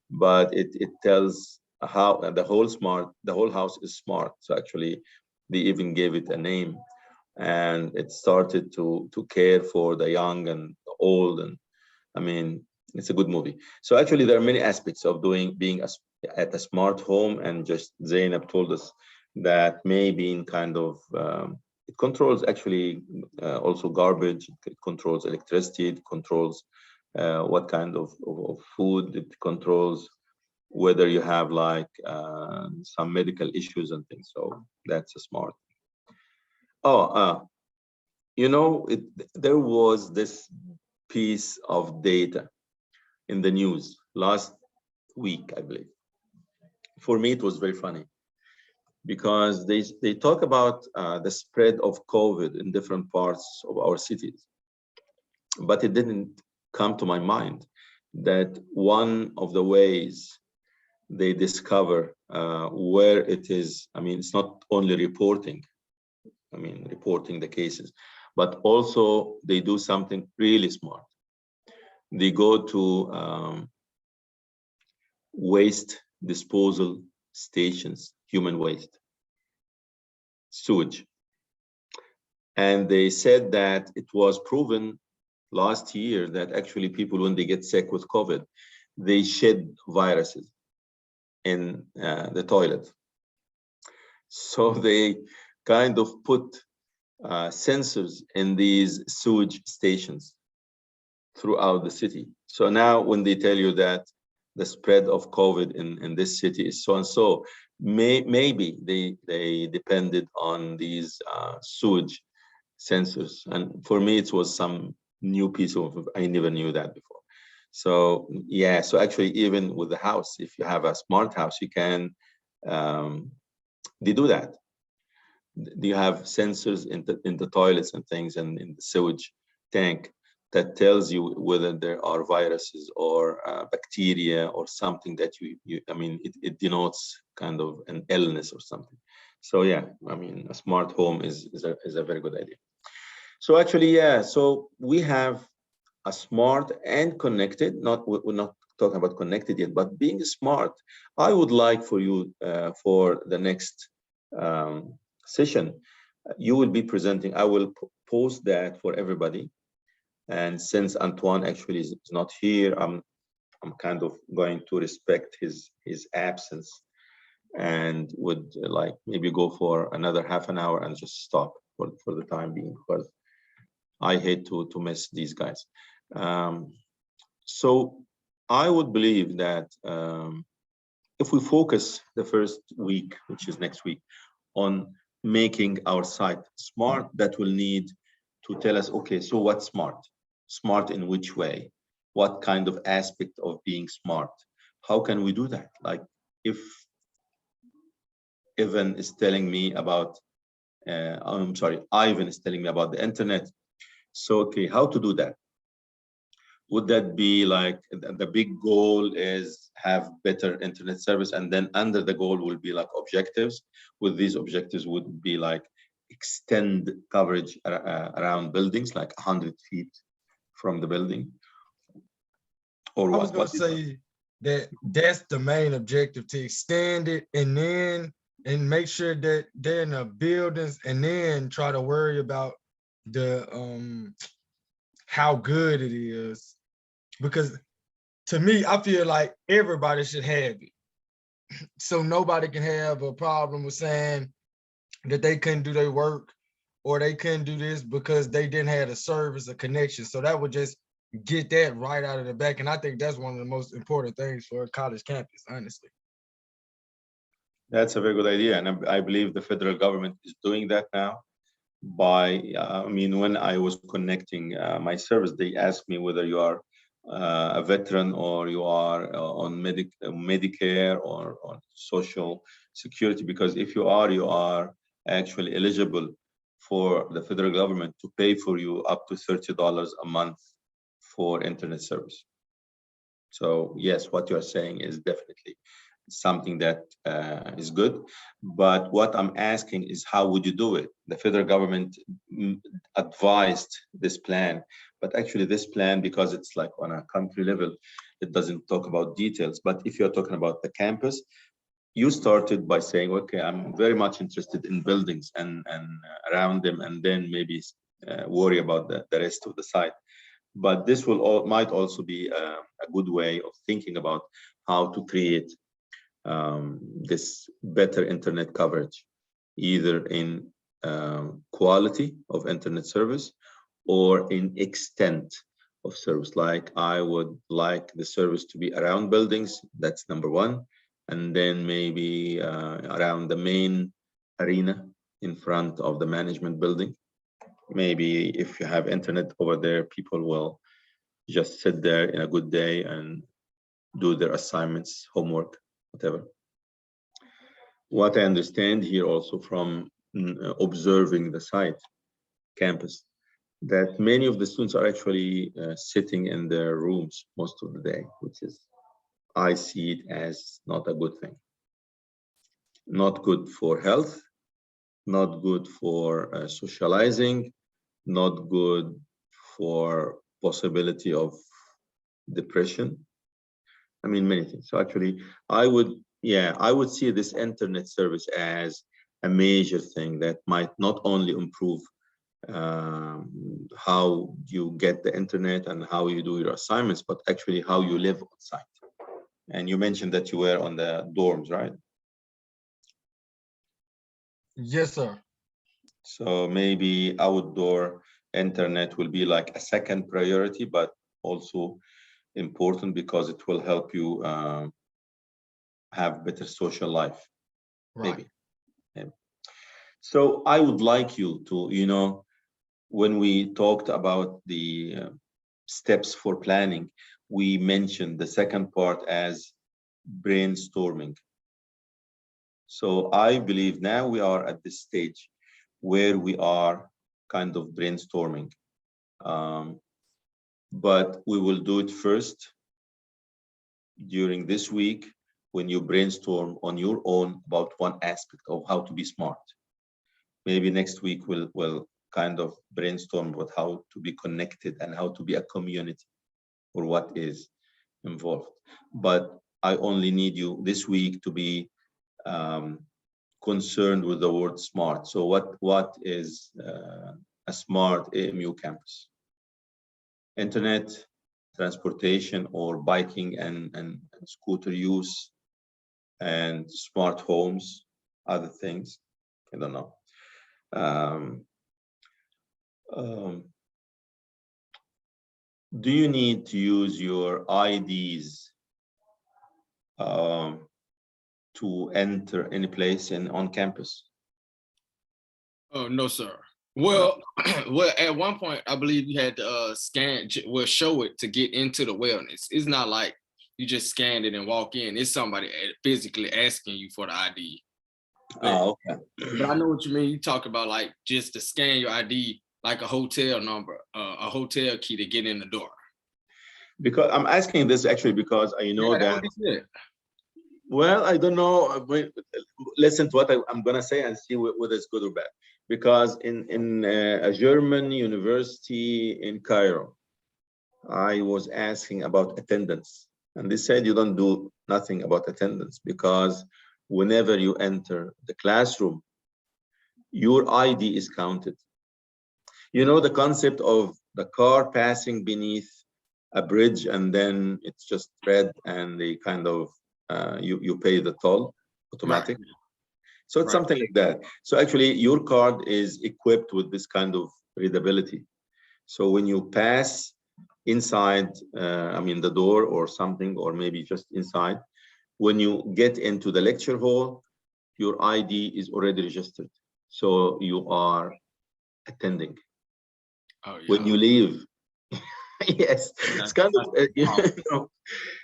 but it tells how the whole house is smart. So actually, they even gave it a name, and it started to care for the young and the old. And I mean, it's a good movie. So actually, there are many aspects of being at a smart home, and just Zainab told us that maybe in kind of it controls actually also garbage. It controls electricity. It controls what kind of food. It controls whether you have like some medical issues and things. So that's a smart. Oh, there was this piece of data in the news last week, I believe. For me, it was very funny because they talk about the spread of COVID in different parts of our cities, but it didn't come to my mind that one of the ways they discover where it is. I mean, it's not only reporting. I mean, reporting the cases, but also they do something really smart. They go to waste disposal stations, human waste, sewage. And they said that it was proven last year that actually people, when they get sick with COVID, they shed viruses in the toilet. So they kind of put sensors in these sewage stations throughout the city. So now when they tell you that the spread of COVID in this city is so and so, maybe they depended on these sewage sensors. And for me, it was some new piece of, I never knew that before. So yeah, so actually even with the house, if you have a smart house, you can They do that. You have sensors in the toilets and things, and in the sewage tank, that tells you whether there are viruses or bacteria or something that I mean, it denotes kind of an illness or something. So yeah, I mean, a smart home is a very good idea. So actually, yeah, so we have a smart and connected, not, we're not talking about connected yet, but being smart. I would like for you, for the next session, you will be presenting, I will post that for everybody. And since Antoine actually is not here, I'm kind of going to respect his absence, and would like maybe go for another half an hour and just stop for the time being, because I hate to miss these guys. So I would believe that if we focus the first week, which is next week, on making our site smart, that will need to tell us, okay, so what's smart? Smart in which way? What kind of aspect of being smart? How can we do that? Like if Ivan is telling me about, I'm sorry, Ivan is telling me about the internet. So, okay, how to do that? Would that be like the big goal is have better internet service, and then under the goal will be like objectives? With these objectives would be like extend coverage around buildings, like 100 feet from the building, or I what? was gonna say that that's the main objective, to extend it and make sure that they're in the buildings, and then try to worry about the how good it is. Because to me, I feel like everybody should have it. So nobody can have a problem with saying that they couldn't do their work or they couldn't do this because they didn't have a service, a connection. So that would just get that right out of the back. And I think that's one of the most important things for a college campus, honestly. That's a very good idea, and I believe the federal government is doing that now. By I mean, when I was connecting my service, they asked me whether you are a veteran or you are on Medicare or on Social Security, because if you are actually eligible for the federal government to pay for you up to $30 a month for internet service. So yes, what you're saying is definitely something that is good. But what I'm asking is, how would you do it? The federal government advised this plan, but actually this plan, because it's like on a country level, it doesn't talk about details. But if you're talking about the campus, you started by saying, okay, I'm very much interested in buildings and around them, and then maybe worry about the rest of the site. But this might also be a good way of thinking about how to create this better internet coverage, either in quality of internet service or in extent of service. Like I would like the service to be around buildings, that's number one, and then maybe around the main arena in front of the management building. Maybe if you have internet over there, people will just sit there in a good day and do their assignments, homework, whatever. What I understand here also from observing the site campus, that many of the students are actually sitting in their rooms most of the day, which is, I see it as not a good thing. Not good for health, not good for socializing, not good for possibility of depression. I mean, many things. So actually, I would see this internet service as a major thing that might not only improve how you get the internet and how you do your assignments, but actually how you live on site. And you mentioned that you were on the dorms, right? Yes, sir. So maybe outdoor internet will be like a second priority, but also important because it will help you have better social life, Right. maybe. So I would like you to, when we talked about the steps for planning, we mentioned the second part as brainstorming. So I believe now we are at this stage where we are kind of brainstorming. But we will do it first during this week when you brainstorm on your own about one aspect of how to be smart. Maybe next week we'll kind of brainstorm about how to be connected and how to be a community or what is involved. But I only need you this week to be concerned with the word smart. So what is a smart AMU campus? Internet, transportation, or biking and scooter use, and smart homes, other things. I don't know. Do you need to use your IDs to enter any place on campus? Oh, no, sir. Well, well, at one point, I believe you had to scan, show it to get into the wellness. It's not like you just scanned it and walk in. It's somebody physically asking you for the ID. Okay. But I know what you mean. You talk about like just to scan your ID, like a hotel number, a hotel key to get in the door. Because I'm asking this actually because I know that. Well, I don't know. Listen to what I'm gonna say and see whether it's good or bad. Because in a German university in Cairo, I was asking about attendance, and they said you don't do nothing about attendance because whenever you enter the classroom, your ID is counted. You know the concept of the car passing beneath a bridge and then it's just red and they kind of you pay the toll automatic. Right. So it's something like that. So actually your card is equipped with this kind of readability. So when you pass inside, the door or something, or maybe just inside, when you get into the lecture hall, your ID is already registered. So you are attending. Oh, yeah. When you leave, yes, it's kind of,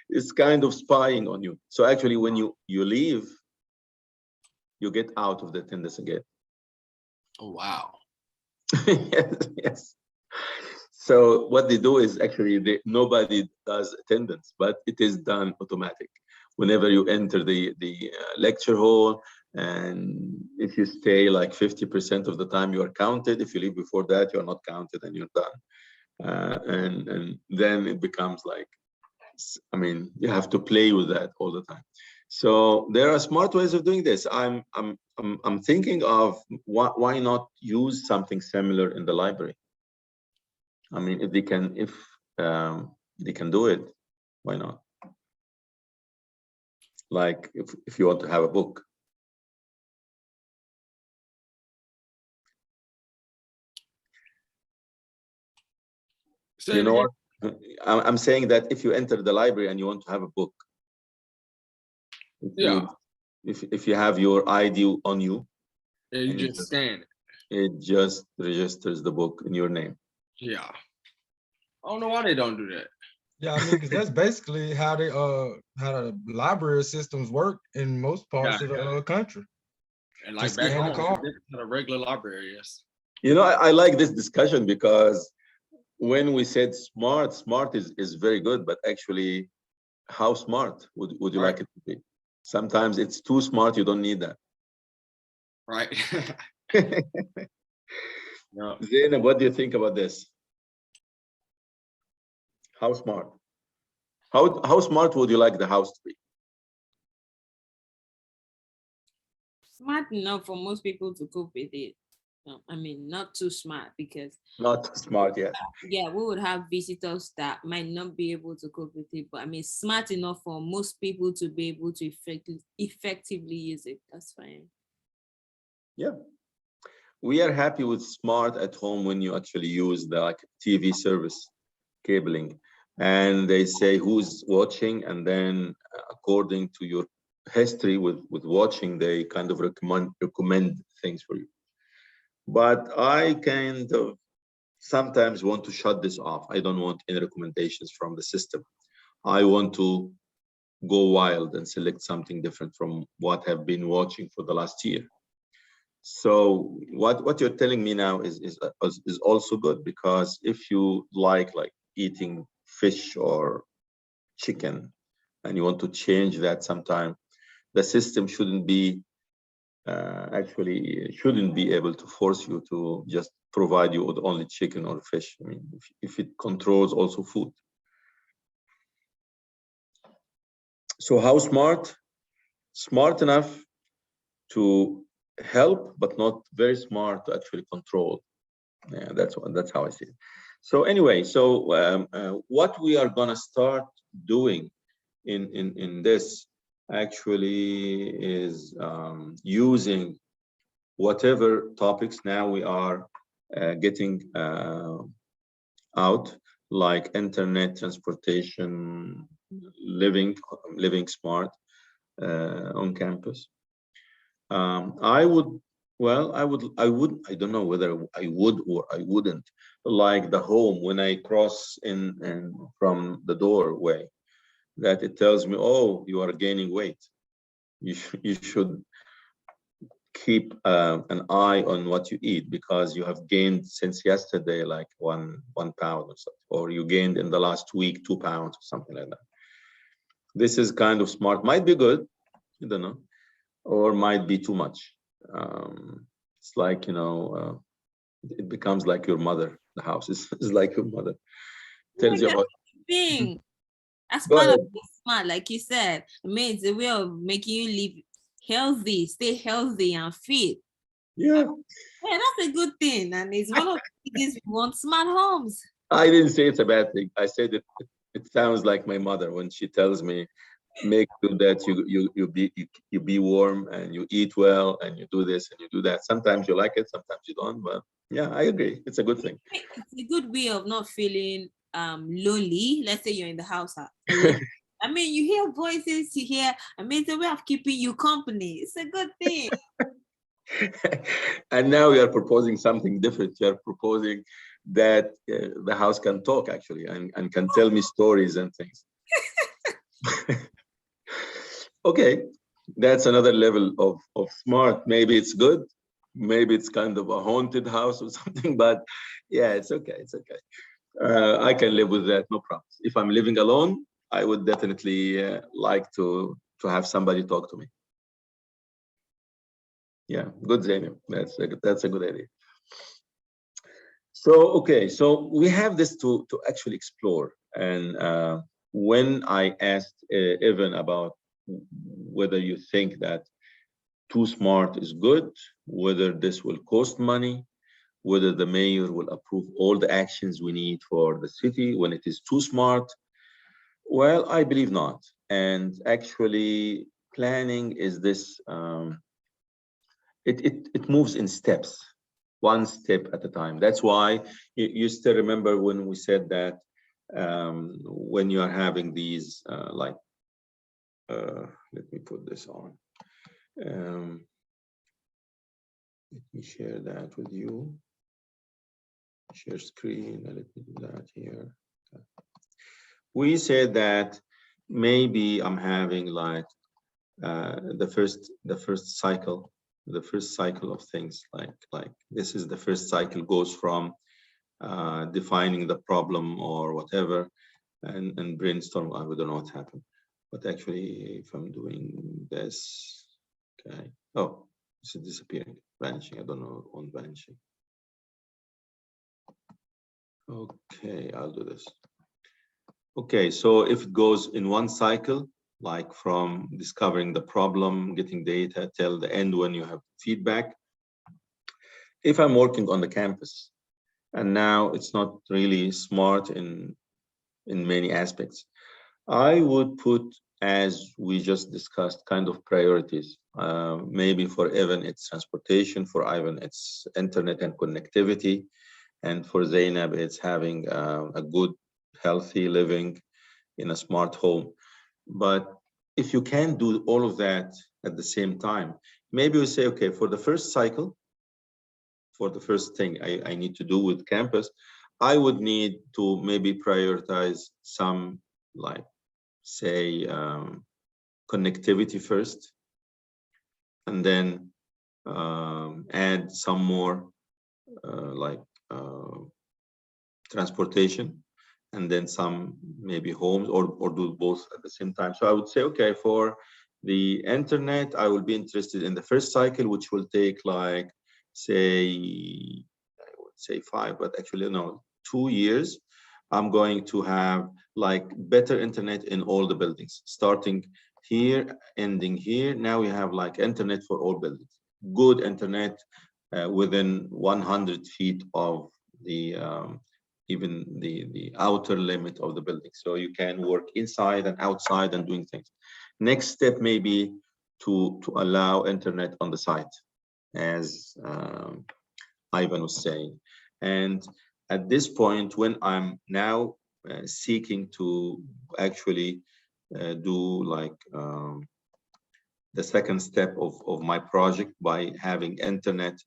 it's kind of spying on you. So actually when you leave, you get out of the attendance again. Oh, wow. Yes, yes. So what they do is actually nobody does attendance, but it is done automatic. Whenever you enter the lecture hall, and if you stay like 50% of the time, you are counted. If you leave before that, you are not counted and you're done. And then it becomes like, you have to play with that all the time. So there are smart ways of doing this. I'm thinking of why not use something similar in the library. If they can do it, why not? Like if you want to have a book. So you know what? I'm saying that if you enter the library and you want to have a book, if you have your ID on you, yeah, you just scan it. It just registers the book in your name. Yeah. I don't know why they don't do that. Yeah, because that's basically how the library systems work in most parts of the country. And like back home, a regular library, yes. You know, I like this discussion because when we said smart is very good, but actually, how smart would you like it to be? Sometimes it's too smart, you don't need that. Right. No. Zainab, what do you think about this? How smart? How smart would you like the house to be? Smart enough for most people to cope with it. Not too smart because not too smart, yes. Yeah, we would have visitors that might not be able to cope with it, but smart enough for most people to be able to effectively use it. That's fine. Yeah. We are happy with smart at home when you actually use the TV service cabling and they say who's watching, and then according to your history with watching, they kind of recommend things for you. But I kind of sometimes want to shut this off. I don't want any recommendations from the system. I want to go wild and select something different from what I've been watching for the last year. So what you're telling me now is also good, because if you like eating fish or chicken and you want to change that sometime, the system shouldn't be able to force you to just provide you with only chicken or fish. I mean, if it controls also food. So how smart? Smart enough to help, but not very smart to actually control. Yeah, that's how I see it. So anyway, what we are gonna start doing in this actually is using whatever topics now we are getting out, like internet, transportation, living smart on campus. I would, well, I don't know whether I would or I wouldn't, like the home when I cross in and from the doorway, that it tells me, oh, you are gaining weight. You should keep an eye on what you eat, because you have gained since yesterday like one pound or something, or you gained in the last week 2 pounds or something like that. This is kind of smart. Might be good, I don't know, or might be too much. It's like, it becomes like your mother. The house is like your mother. Yeah, Tells you that's about. the thing. As Go part of ahead. being smart, like you said, I mean, it's a way of making you live healthy, stay healthy and fit. Yeah, Yeah, that's a good thing. And it's one of the things we want smart homes. I didn't say it's a bad thing. I said it sounds like my mother when she tells me, make sure that you be warm and you eat well and you do this and you do that. Sometimes you like it, sometimes you don't. But yeah, I agree. It's a good thing. It's a good way of not feeling lonely. Let's say you're in the house alone. I mean, you hear voices, you hear, I mean, it's a way of keeping you company. It's a good thing. And now we are proposing something different. You are proposing that the house can talk actually and can tell me stories and things. Okay, that's another level of smart. Maybe it's good. Maybe it's kind of a haunted house or something, but yeah, it's okay. It's okay. I can live with that, no problem. If I'm living alone, I would definitely like to have somebody talk to me. Yeah, good, Zainab. That's a good idea. So okay, so we have this to actually explore. And when I asked Evan about whether you think that too smart is good, whether this will cost money, whether the mayor will approve all the actions we need for the city when it is too smart. Well, I believe not. And actually, planning is this, it moves in steps, one step at a time. That's why you still remember when we said that when you are having these, let me put this on. Let me share that with you. Share screen. Let me do that here. We said that maybe I'm having like the first cycle of things, like this is the first cycle, goes from defining the problem or whatever and brainstorm. I don't know what happened, but actually if I'm doing this, okay, oh, this is disappearing, vanishing. I don't know on vanishing. Okay, I'll do this. Okay, so if it goes in one cycle, like from discovering the problem, getting data, till the end when you have feedback. If I'm working on the campus, and now it's not really smart in many aspects, I would put, as we just discussed, kind of priorities. Maybe for Evan, it's transportation. For Ivan, it's internet and connectivity. And for Zainab, it's having a good, healthy living in a smart home. But if you can't do all of that at the same time, maybe we say, okay, for the first cycle, for the first thing I need to do with campus, I would need to maybe prioritize some, like, say, connectivity first, and then add some more like transportation, and then some maybe homes, or do both at the same time. So I would say, okay, for the internet, I will be interested in the first cycle, which will take like, say, I would say 5, but actually no, 2 years. I'm going to have like better internet in all the buildings, starting here, ending here. Now we have like internet for all buildings, good internet within 100 feet of the even the outer limit of the building. So you can work inside and outside and doing things. Next step may be to allow internet on the site, as Ivan was saying. And at this point, when I'm now seeking to actually do like the second step of my project by having internet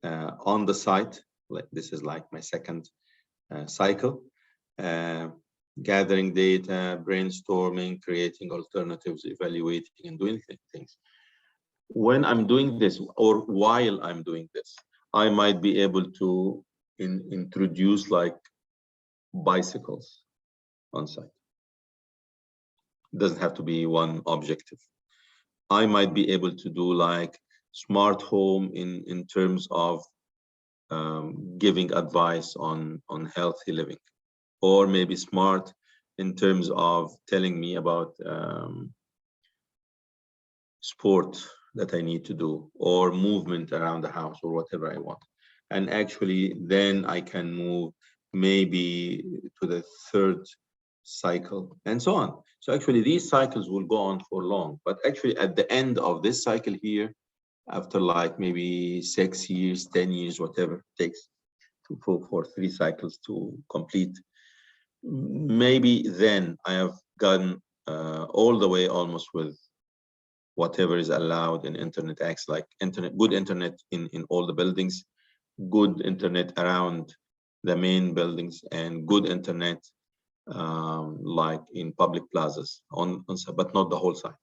on the site, like this is like my second cycle, gathering data, brainstorming, creating alternatives, evaluating, and doing things. When I'm doing this, or while I'm doing this, I might be able to introduce like bicycles on site. It doesn't have to be one objective. I might be able to do like smart home in terms of giving advice on healthy living, or maybe smart in terms of telling me about sport that I need to do, or movement around the house, or whatever I want. And actually then I can move maybe to the third cycle and so on. So actually these cycles will go on for long, but actually at the end of this cycle here, after like maybe 6 years, 10 years, whatever it takes for 3 cycles to complete, maybe then I have gotten all the way almost with whatever is allowed in internet access, like internet, good internet in all the buildings, good internet around the main buildings, and good internet like in public plazas on but not the whole site.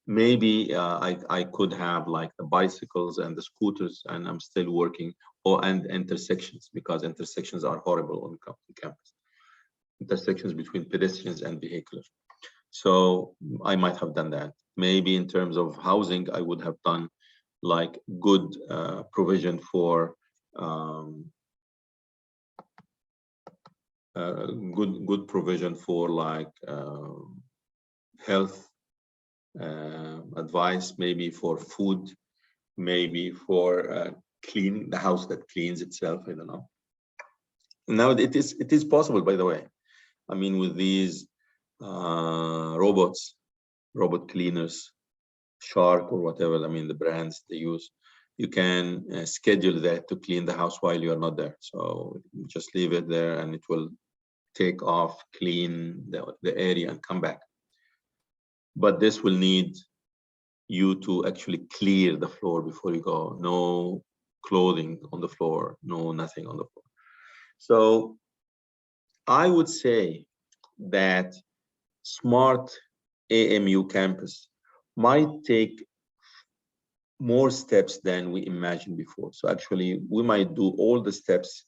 Maybe I could have like the bicycles and the scooters, and I'm still working, and intersections, because intersections are horrible on campus. Intersections between pedestrians and vehicular. So I might have done that. Maybe in terms of housing, I would have done like good provision for good provision for like health advice, maybe for food, maybe for cleaning the house that cleans itself. I don't know. Now it is possible, by the way. I mean, with these robots, robot cleaners, Shark or whatever, I mean, the brands they use, you can schedule that to clean the house while you are not there. So just leave it there and it will take off, clean the area and come back. But this will need you to actually clear the floor before you go. No clothing on the floor, no nothing on the floor. So I would say that smart AMU campus might take more steps than we imagined before. So actually, we might do all the steps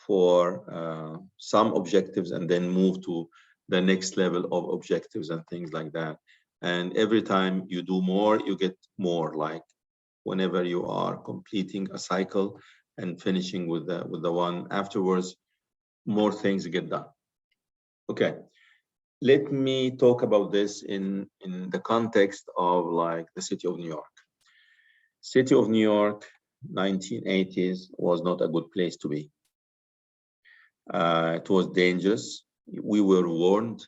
for some objectives and then move to the next level of objectives and things like that. And every time you do more, you get more. Like whenever you are completing a cycle and finishing with the one afterwards, more things get done. Okay. Let me talk about this in the context of like the city of New York. City of New York, 1980s was not a good place to be. It was dangerous. We were warned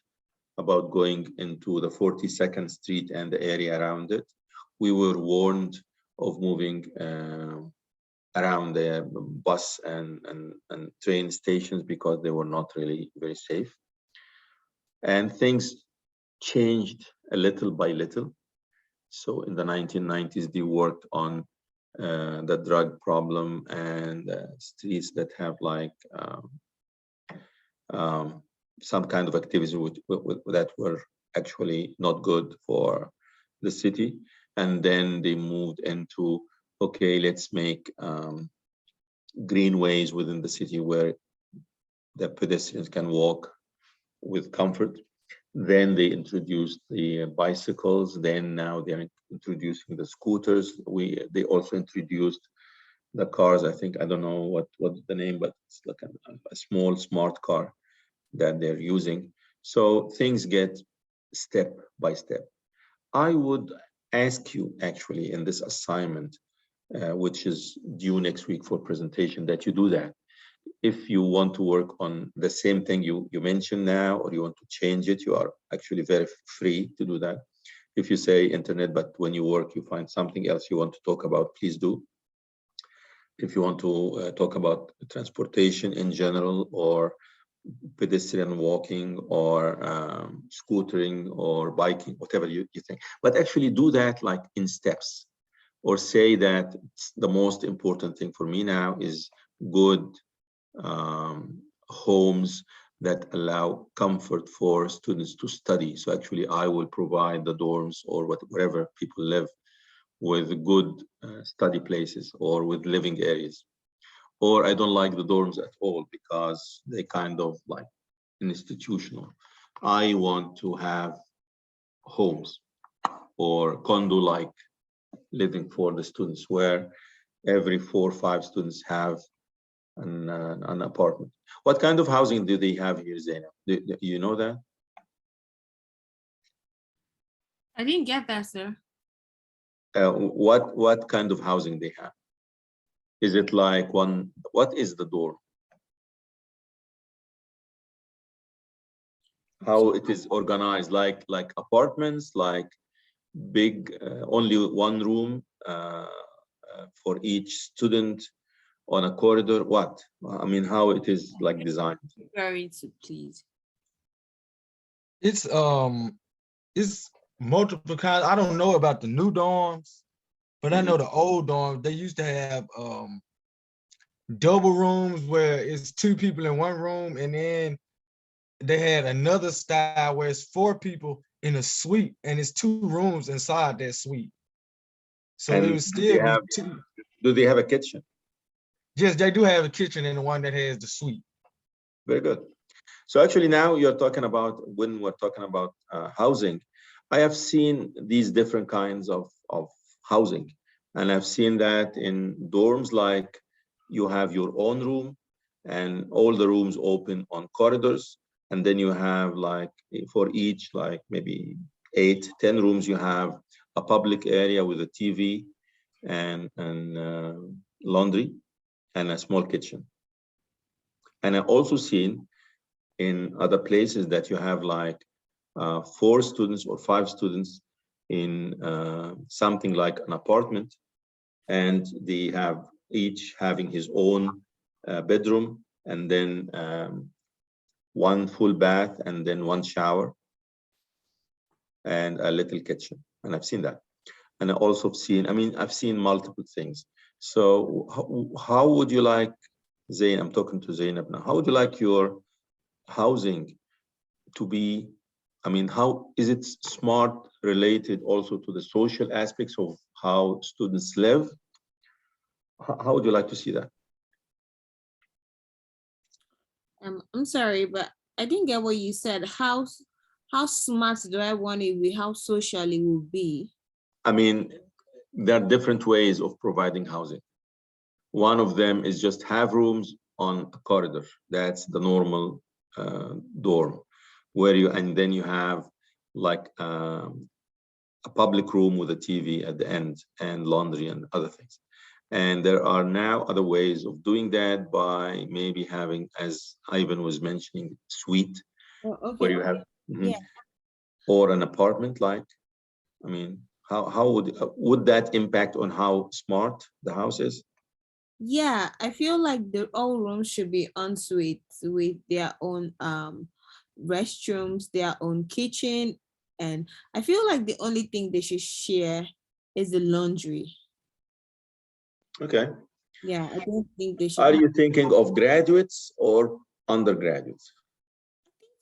about going into the 42nd Street and the area around it. We were warned of moving around the bus and train stations because they were not really very safe. And things changed a little by little. So in the 1990s, they worked on the drug problem and streets that have like some kind of activities that were actually not good for the city. And then they moved into, okay, let's make greenways within the city where the pedestrians can walk with comfort. Then they introduced the bicycles. Then now they're introducing the scooters. They also introduced the cars. I think, I don't know what's the name, but it's like a small smart car that they're using. So things get step by step. I would ask you actually in this assignment, which is due next week for presentation, that you do that. If you want to work on the same thing you mentioned now, or you want to change it, you are actually very free to do that. If you say internet, but when you work, you find something else you want to talk about, please do. If you want to talk about transportation in general, or pedestrian walking, or scootering, or biking, whatever you think. But actually do that like in steps, or say that the most important thing for me now is good homes that allow comfort for students to study. So actually I will provide the dorms, or wherever people live, with good study places, or with living areas. Or I don't like the dorms at all because they kind of like institutional. I want to have homes or condo-like living for the students, where every 4 or 5 students have an apartment. What kind of housing do they have here, Zainab? Do you know that? I didn't get that, sir. What kind of housing they have? Is it like one? What is the dorm? How it is organized? Like apartments, like big, only one room for each student on a corridor? What? I mean, how it is like designed? Very to please. It's multiple kinds. I don't know about the new dorms, but I know the old dorms, they used to have double rooms where it's 2 people in one room, and then they had another style where it's 4 people in a suite, and it's 2 rooms inside that suite. So it And was still be 2. do they have a kitchen? Yes, they do have a kitchen in the one that has the suite. Very good. So actually now you're talking about, when we're talking about housing, I have seen these different kinds of housing. And I've seen that in dorms, like you have your own room and all the rooms open on corridors. And then you have like for each, like maybe 8, 10 rooms, you have a public area with a TV and laundry and a small kitchen. And I've also seen in other places that you have like 4 students or 5 students in something like an apartment, and they have each having his own bedroom, and then 1 full bath, and then 1 shower, and a little kitchen. And I've seen that. And I also seen, I mean, I've seen multiple things. So how would you like, Zain, I'm talking to Zainab now, how would you like your housing to be? I mean, how is it smart related also to the social aspects of how students live? How would you like to see that? I'm sorry, but I didn't get what you said. How smart do I want it be? How social it will be? I mean, there are different ways of providing housing. One of them is just have rooms on a corridor. That's the normal dorm, where and then you have like a public room with a TV at the end, and laundry and other things. And there are now other ways of doing that, by maybe having, as Ivan was mentioning, suite, Okay. where you have, Yeah. or an apartment. Like, I mean, how would that impact on how smart the house is? Yeah, I feel like all rooms should be ensuite with their own restrooms, their own kitchen, and I feel like the only thing they should share is the laundry. Okay. Yeah, I don't think they should Are have. you thinking of graduates or undergraduates?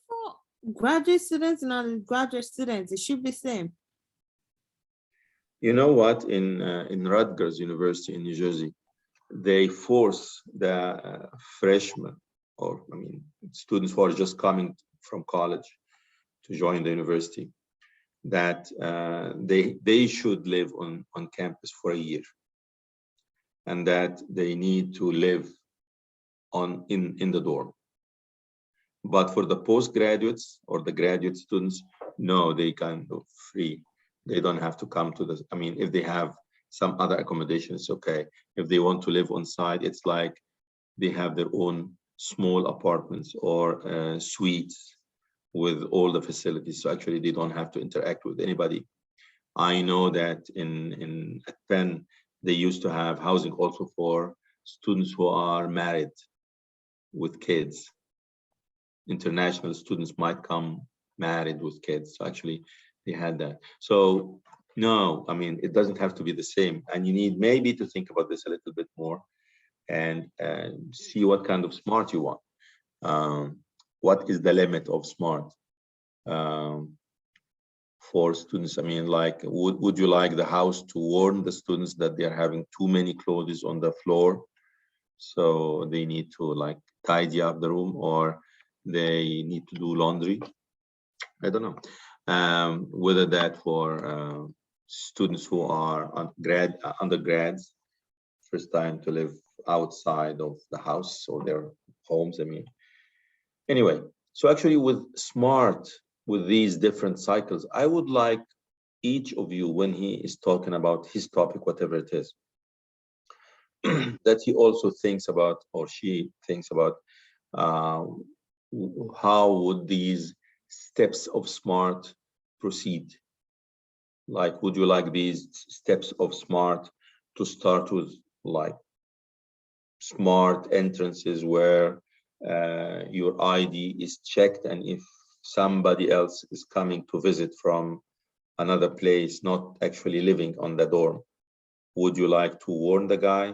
For Graduate students and undergraduate students, it should be same. You know what? In Rutgers University in New Jersey, they force the freshmen, or I mean, students who are just coming from college to join the university, that they should live on campus for a year, and that they need to live in the dorm. But for the postgraduates or the graduate students, no, they can go free. They don't have to come to the, I mean, if they have some other accommodation, it's okay. If they want to live on site, it's like they have their own small apartments or suites with all the facilities. So actually they don't have to interact with anybody. I know that at Penn, they used to have housing also for students who are married with kids. International students might come married with kids. So actually they had that. So no, I mean, it doesn't have to be the same. And you need maybe to think about this a little bit more and see what kind of smart you want. What is the limit of smart for students? I mean, like, would you like the house to warn the students that they're having too many clothes on the floor, so they need to like tidy up the room, or they need to do laundry? I don't know. Whether that for students who are undergrads, first time to live outside of the house or their homes. I mean, anyway, so actually with smart, with these different cycles, I would like each of you, when he is talking about his topic, whatever it is, that he also thinks about, or she thinks about, uh, how would these steps of smart proceed? Like, would you like these steps of smart to start with like smart entrances where your ID is checked, and if somebody else is coming to visit from another place, not actually living on the dorm, would you like to warn the guy?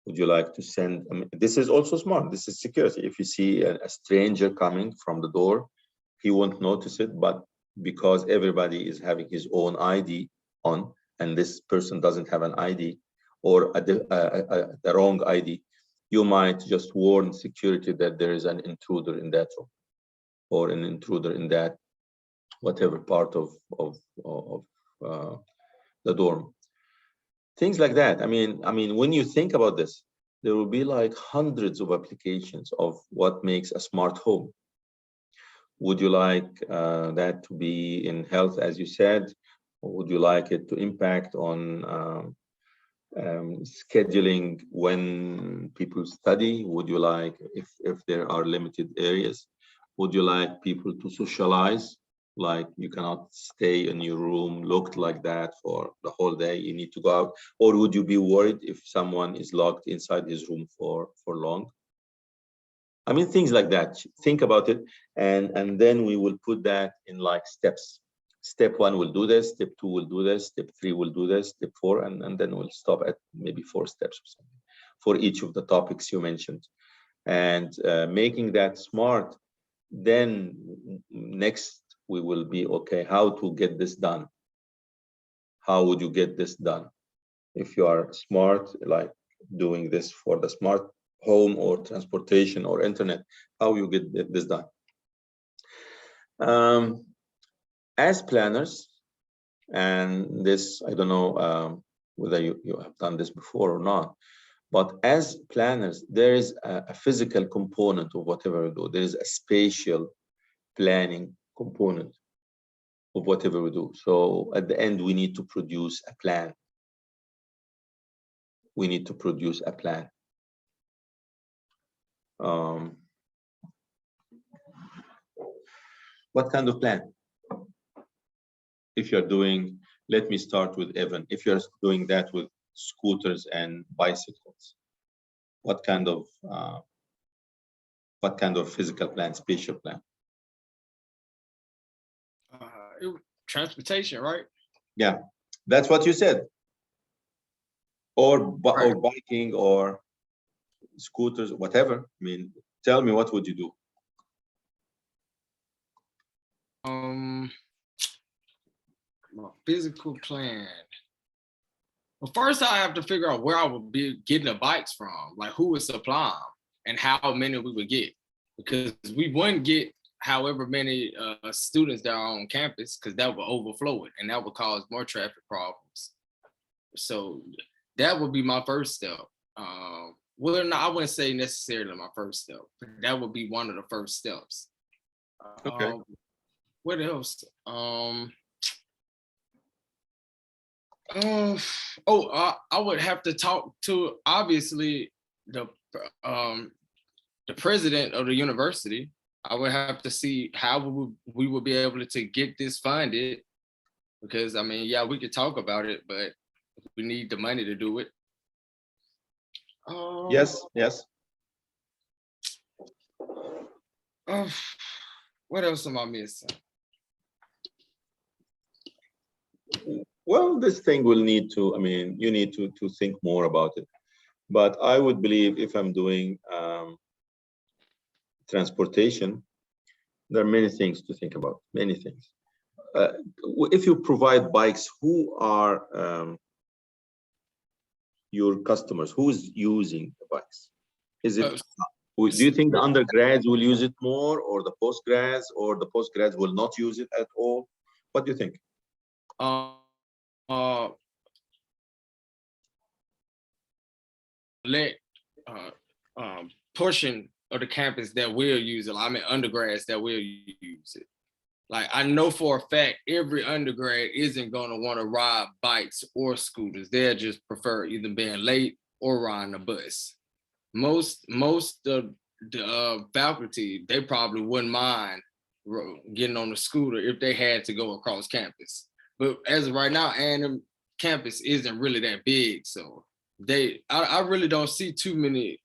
Would you like to send, I mean, this is also smart, this is security. If you see a stranger coming from the door, he won't notice it, but because everybody is having his own ID on, and this person doesn't have an ID, or the wrong ID, you might just warn security that there is an intruder in that room, or an intruder in that whatever part of the dorm. Things like that. I mean, when you think about this, there will be like hundreds of applications of what makes a smart home. Would you like that to be in health, as you said? Or would you like it to impact on scheduling when people study? Would you like, if there are limited areas, would you like people to socialize? Like, you cannot stay in your room locked like that for the whole day, you need to go out? Or would you be worried if someone is locked inside his room for long? I mean, things like that. Think about it, and then we will put that in like steps. Step 1 will do this, step 2 will do this, step 3 will do this, step 4, and then we'll stop at maybe 4 steps or something for each of the topics you mentioned. And making that smart, then next we will be, okay, how to get this done? How would you get this done? If you are smart, like doing this for the smart home or transportation or internet, how you get this done? As planners, and this, I don't know whether you have done this before or not, but as planners, there is a physical component of whatever we do. There is a spatial planning component of whatever we do. So at the end, we need to produce a plan. We need to produce a plan. What kind of plan? If you're doing, let me start with Evan. If you're doing that with scooters and bicycles, what kind of physical plan, spatial plan? Transportation, right? Yeah, that's what you said. Or Right. or biking or scooters, whatever. I mean, tell me, what would you do? physical plan. Well, first I have to figure out where I would be getting the bikes from, like who would supply them and how many we would get. Because we wouldn't get however many students that are on campus, because that would overflow it and that would cause more traffic problems. So that would be my first step. Well, no, I wouldn't say necessarily my first step, but that would be one of the first steps. Okay. What else? I would have to talk to obviously the president of the university. I would have to see how we would be able to get this funded, because I mean, yeah, we could talk about it, but we need the money to do it. Yes, yes. What else am I missing? Well, this thing will need to, I mean, you need to think more about it. But I would believe if I'm doing transportation, there are many things to think about, many things. If you provide bikes, who are your customers? Who is using the bikes? Is it, do you think the undergrads will use it more, or the postgrads, or the postgrads will not use it at all? What do you think? Portion of the campus that will use it. I mean, undergrads that will use it. Like, I know for a fact every undergrad isn't going to want to ride bikes or scooters. They'll just prefer either being late or riding a bus. Most of the faculty, they probably wouldn't mind getting on a scooter if they had to go across campus. But as of right now, A&M campus isn't really that big, so I really don't see too many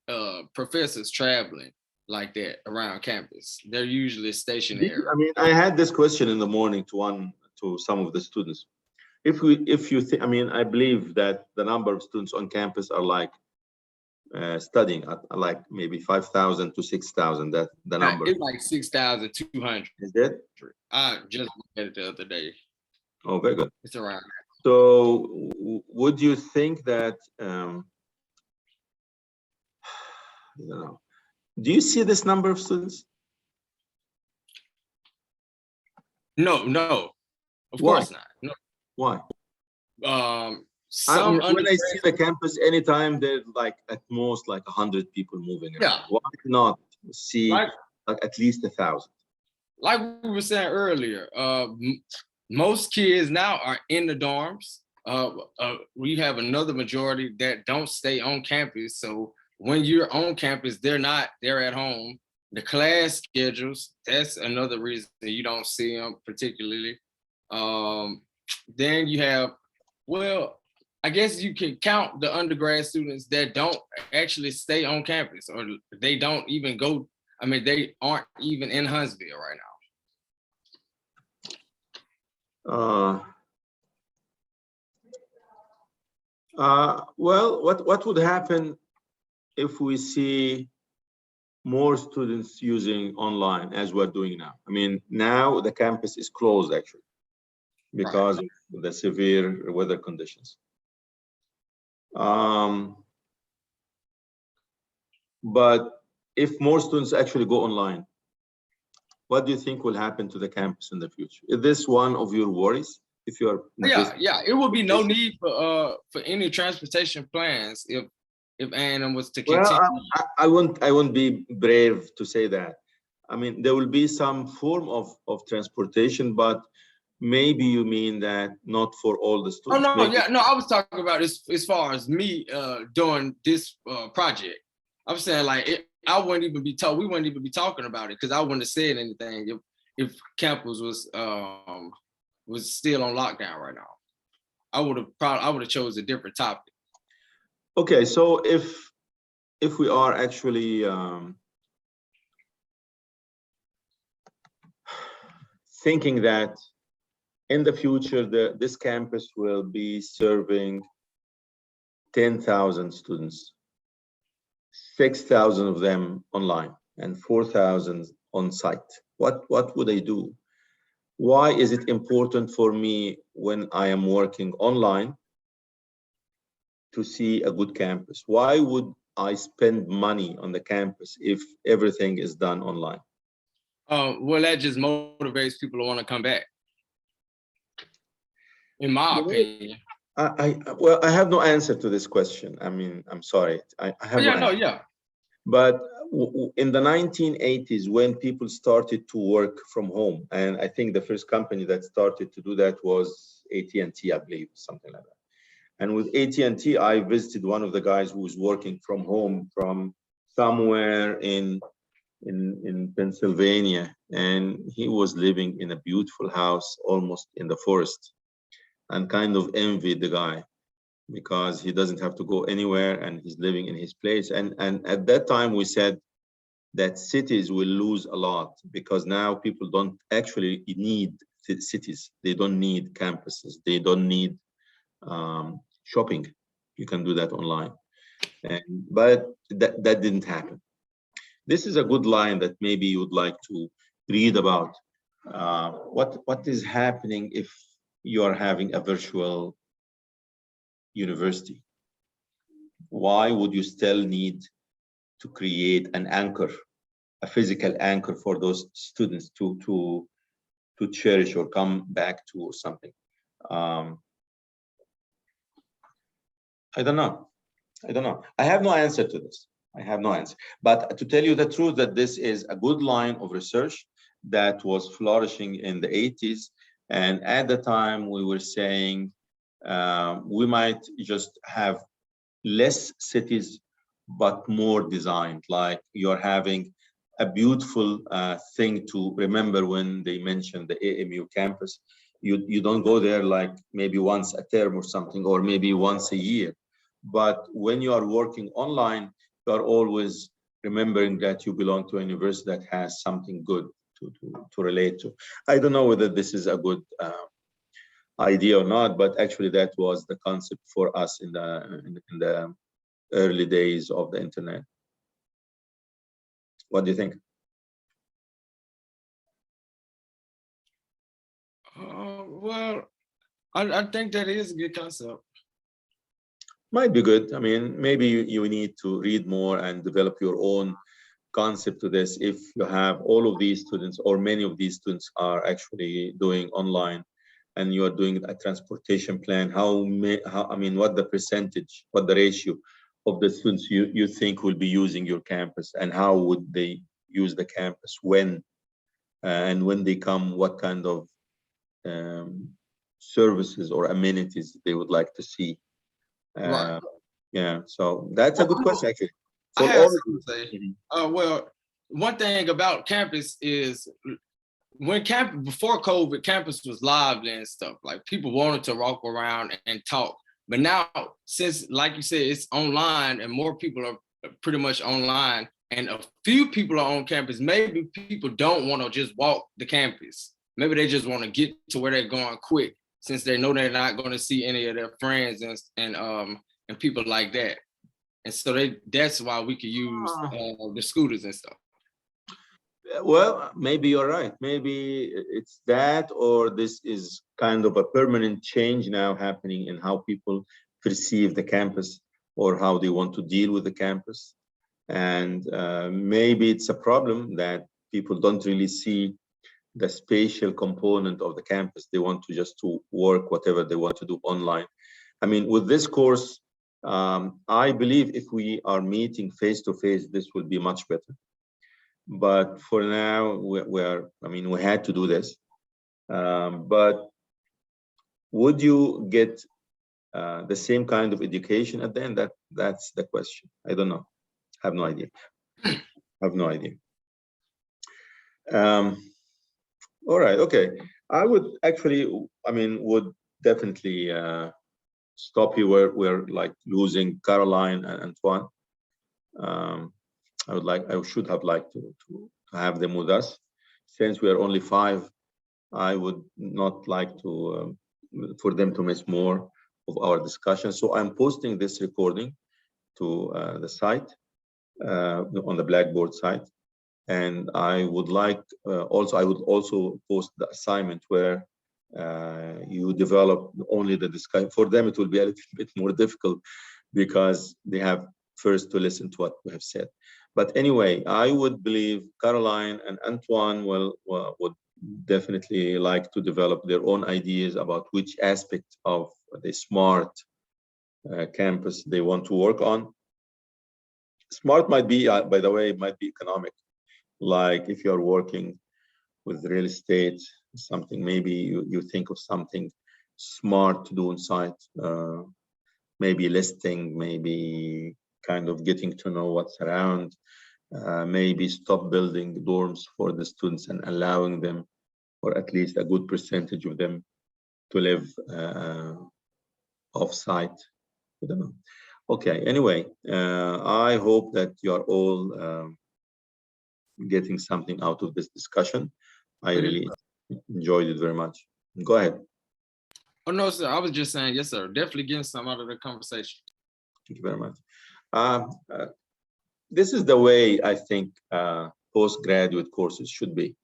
professors traveling like that around campus. They're usually stationary. I mean, I had this question in the morning to some of the students. If you think, I mean, I believe that the number of students on campus are like studying at like maybe 5,000 to 6,000. That the number. It's like 6,200. Is it? I just looked at it the other day. Oh, very good. It's around. So, would you think that? I don't know. Do you see this number of students? No, of course not. No. Why? When I see the campus, anytime there's like at most like 100 people moving around. Yeah. Why not see like at least 1,000? Like we were saying earlier, most kids now are in the dorms. We have another majority that don't stay on campus. So when you're on campus, they're at home. The class schedules, that's another reason you don't see them particularly. Then you have, well, I guess you can count the undergrad students that don't actually stay on campus, or they don't even go. I mean, they aren't even in Huntsville right now. Well, what would happen if we see more students using online as we're doing now? I mean, now the campus is closed actually because of the severe weather conditions. But if more students actually go online, what do you think will happen to the campus in the future? Is this one of your worries? If you're it would be no need for any transportation plans if A&M was to continue. Well, I won't be brave to say that. I mean, there will be some form of transportation, but maybe you mean that not for all the students. Oh no, I was talking about as far as me doing this project. I'm saying like I wouldn't even be told. We wouldn't even be talking about it because I wouldn't have said anything if campus was still on lockdown right now. I would have chose a different topic. Okay, so if we are actually thinking that in the future this campus will be serving 10,000 students, 6,000 of them online and 4,000 on site, what would I do? Why is it important for me when I am working online to see a good campus? Why would I spend money on the campus if everything is done online? Well, that just motivates people to want to come back, in my opinion. Well, I have no answer to this question. I mean, I'm sorry. I have no Yeah, no, answer. yeah. But in the 1980s, when people started to work from home, and I think the first company that started to do that was AT&T, I believe, something like that. And with AT&T, I visited one of the guys who was working from home from somewhere in Pennsylvania, and he was living in a beautiful house, almost in the forest, and kind of envied the guy because he doesn't have to go anywhere and he's living in his place. And at that time, we said that cities will lose a lot because now people don't actually need cities. They don't need campuses. They don't need shopping. You can do that online. But that didn't happen. This is a good line that maybe you would like to read about. What is happening if you are having a virtual university? Why would you still need to create an anchor, a physical anchor for those students to cherish or come back to or something? I don't know. I don't know. I have no answer to this. I have no answer. But to tell you the truth, that this is a good line of research that was flourishing in the 80s. And at the time, we were saying we might just have less cities, but more designed. Like you're having a beautiful thing to remember when they mentioned the AMU campus. You don't go there like maybe once a term or something, or maybe once a year. But when you are working online, you are always remembering that you belong to a university that has something good to relate to. I don't know whether this is a good idea or not, but actually that was the concept for us in the early days of the internet. What do you think? Well, I think that is a good concept. Might be good. I mean, maybe you need to read more and develop your own concept to this. If you have all of these students or many of these students are actually doing online and you are doing a transportation plan, how I mean, what the percentage, what the ratio of the students you think will be using your campus, and how would they use the campus, when and when they come, what kind of services or amenities they would like to see. Right. Yeah, so that's a good question actually. I For have all something to say. Well, one thing about campus is when before COVID, campus was lively and stuff. Like people wanted to walk around and talk. But now, since like you said, it's online and more people are pretty much online, and a few people are on campus, maybe people don't want to just walk the campus. Maybe they just want to get to where they're going quick, since they know they're not going to see any of their friends and people like that. And so that's why we could use the scooters and stuff. Well, maybe you're right. Maybe it's that, or this is kind of a permanent change now happening in how people perceive the campus or how they want to deal with the campus. And maybe it's a problem that people don't really see the spatial component of the campus. They want to just to work whatever they want to do online. I mean, with this course, I believe if we are meeting face to face, this will be much better. But for now, I mean, we had to do this. But would you get the same kind of education at the end? That's the question. I don't know. I have no idea. I have no idea. All right. Okay. I would actually, I mean, would definitely stop you where we're like losing Caroline and Antoine. I should have liked to have them with us. Since we are only 5, I would not like to for them to miss more of our discussion. So I'm posting this recording to the site on the Blackboard site. And I would like I would also post the assignment where you develop only the discussion. For them, it will be a little bit more difficult because they have first to listen to what we have said. But anyway, I would believe Caroline and Antoine would definitely like to develop their own ideas about which aspect of the smart campus they want to work on. Smart might be, by the way, might be economic. Like if you're working with real estate, something, maybe you think of something smart to do on site, maybe listing, maybe kind of getting to know what's around, maybe stop building dorms for the students and allowing them, or at least a good percentage of them, to live off-site. I don't know. Okay, anyway, I hope that you are all getting something out of this discussion. I really enjoyed it very much. Go ahead. Oh, no, sir. I was just saying, yes, sir. Definitely getting some out of the conversation. Thank you very much. This is the way I think postgraduate courses should be.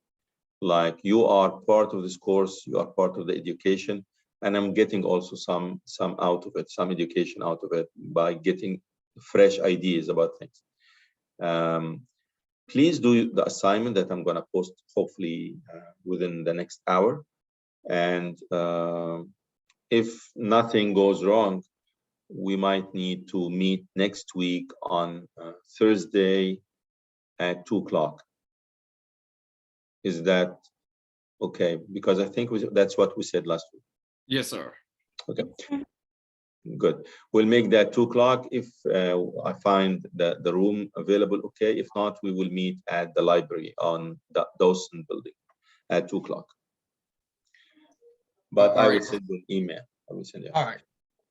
Like you are part of this course, you are part of the education, and I'm getting also some out of it, some education out of it by getting fresh ideas about things. Please do the assignment that I'm going to post hopefully within the next hour. And if nothing goes wrong, we might need to meet next week on Thursday at 2 o'clock. Is that okay? Because I think that's what we said last week. Yes, sir. Okay, good. We'll make that 2 o'clock if I find the room available. Okay, if not, we will meet at the library on the Dawson building at 2 o'clock. But I will send you an email. I will send you. All right.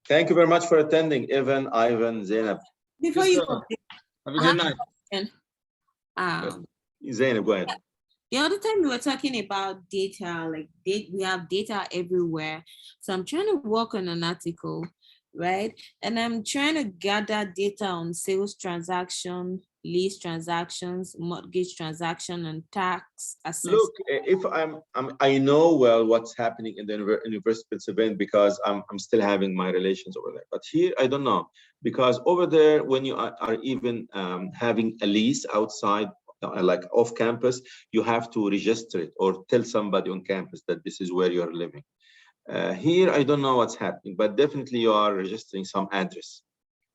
Thank you very much for attending, Evan, Ivan, Zainab. Before Yes, you sir. go, Have a good night. Zainab, go ahead. The other time we were talking about data, like we have data everywhere. So I'm trying to work on an article, right? And I'm trying to gather data on sales transaction, lease transactions, mortgage transaction, and tax assessment. Look, if I know well what's happening in the University of Pennsylvania because I'm still having my relations over there. But here, I don't know, because over there, when you are even having a lease outside, like off campus, you have to register it or tell somebody on campus that this is where you are living. Here, I don't know what's happening, but definitely you are registering some address.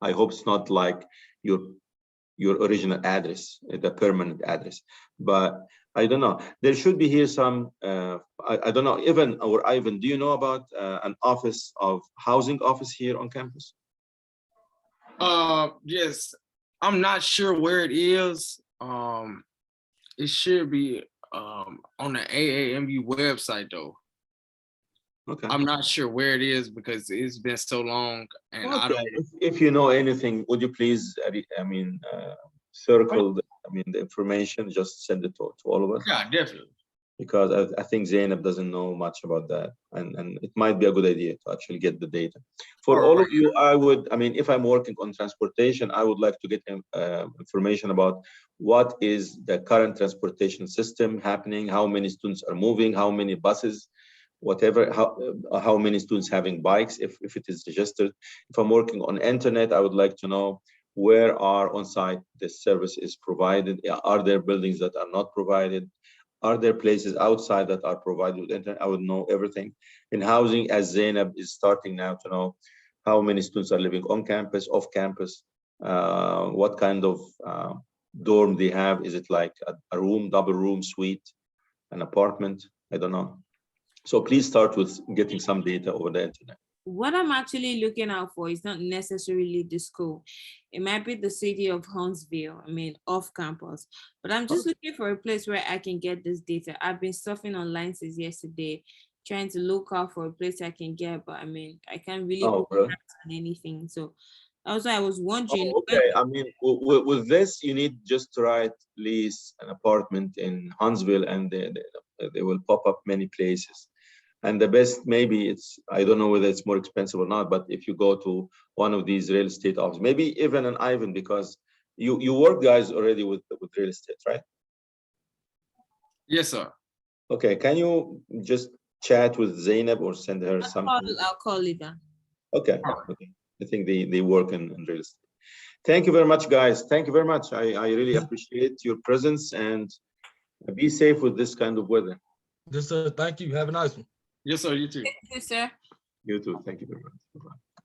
I hope it's not like your original address, the permanent address, but I don't know. There should be here some, I don't know, Evan or Ivan, do you know about an office of housing office here on campus? Yes, I'm not sure where it is. It should be on the AAMU website though. Okay. I'm not sure where it is because it's been so long, and okay. I don't. If you know anything, would you please? Circle the information. Just send it to all of us. Yeah, definitely. Because I think Zainab doesn't know much about that, and it might be a good idea to actually get the data. For all of you, if I'm working on transportation, I would like to get information about what is the current transportation system happening, how many students are moving, how many buses, whatever, how many students having bikes, if it is registered. If I'm working on internet, I would like to know where are on-site this service is provided. Are there buildings that are not provided? Are there places outside that are provided with internet? I would know everything. In housing, as Zainab is starting now to know how many students are living on campus, off campus, what kind of dorm they have. Is it like a room, double room, suite, an apartment? I don't know. So please start with getting some data over the internet. What I'm actually looking out for is not necessarily the school. It might be the city of Huntsville, off campus. But I'm just looking for a place where I can get this data. I've been surfing online since yesterday, trying to look out for a place I can get, but I can't really on anything. So also I was wondering. Okay, with this, you need just to write lease an apartment in Huntsville, and they will pop up many places. And the best, maybe it's, I don't know whether it's more expensive or not, but if you go to one of these real estate offices, maybe even an Ivan, because you work guys already with real estate, right? Yes, sir. Okay, can you just chat with Zainab or send her something? I'll call Ida. Okay, All right. okay. I think they work in real estate. Thank you very much, guys. Thank you very much. I really appreciate your presence, and be safe with this kind of weather. Yes, sir. Thank you. Have a nice one. Yes, sir. You too. Thank you, sir. You too. Thank you very much. Bye-bye.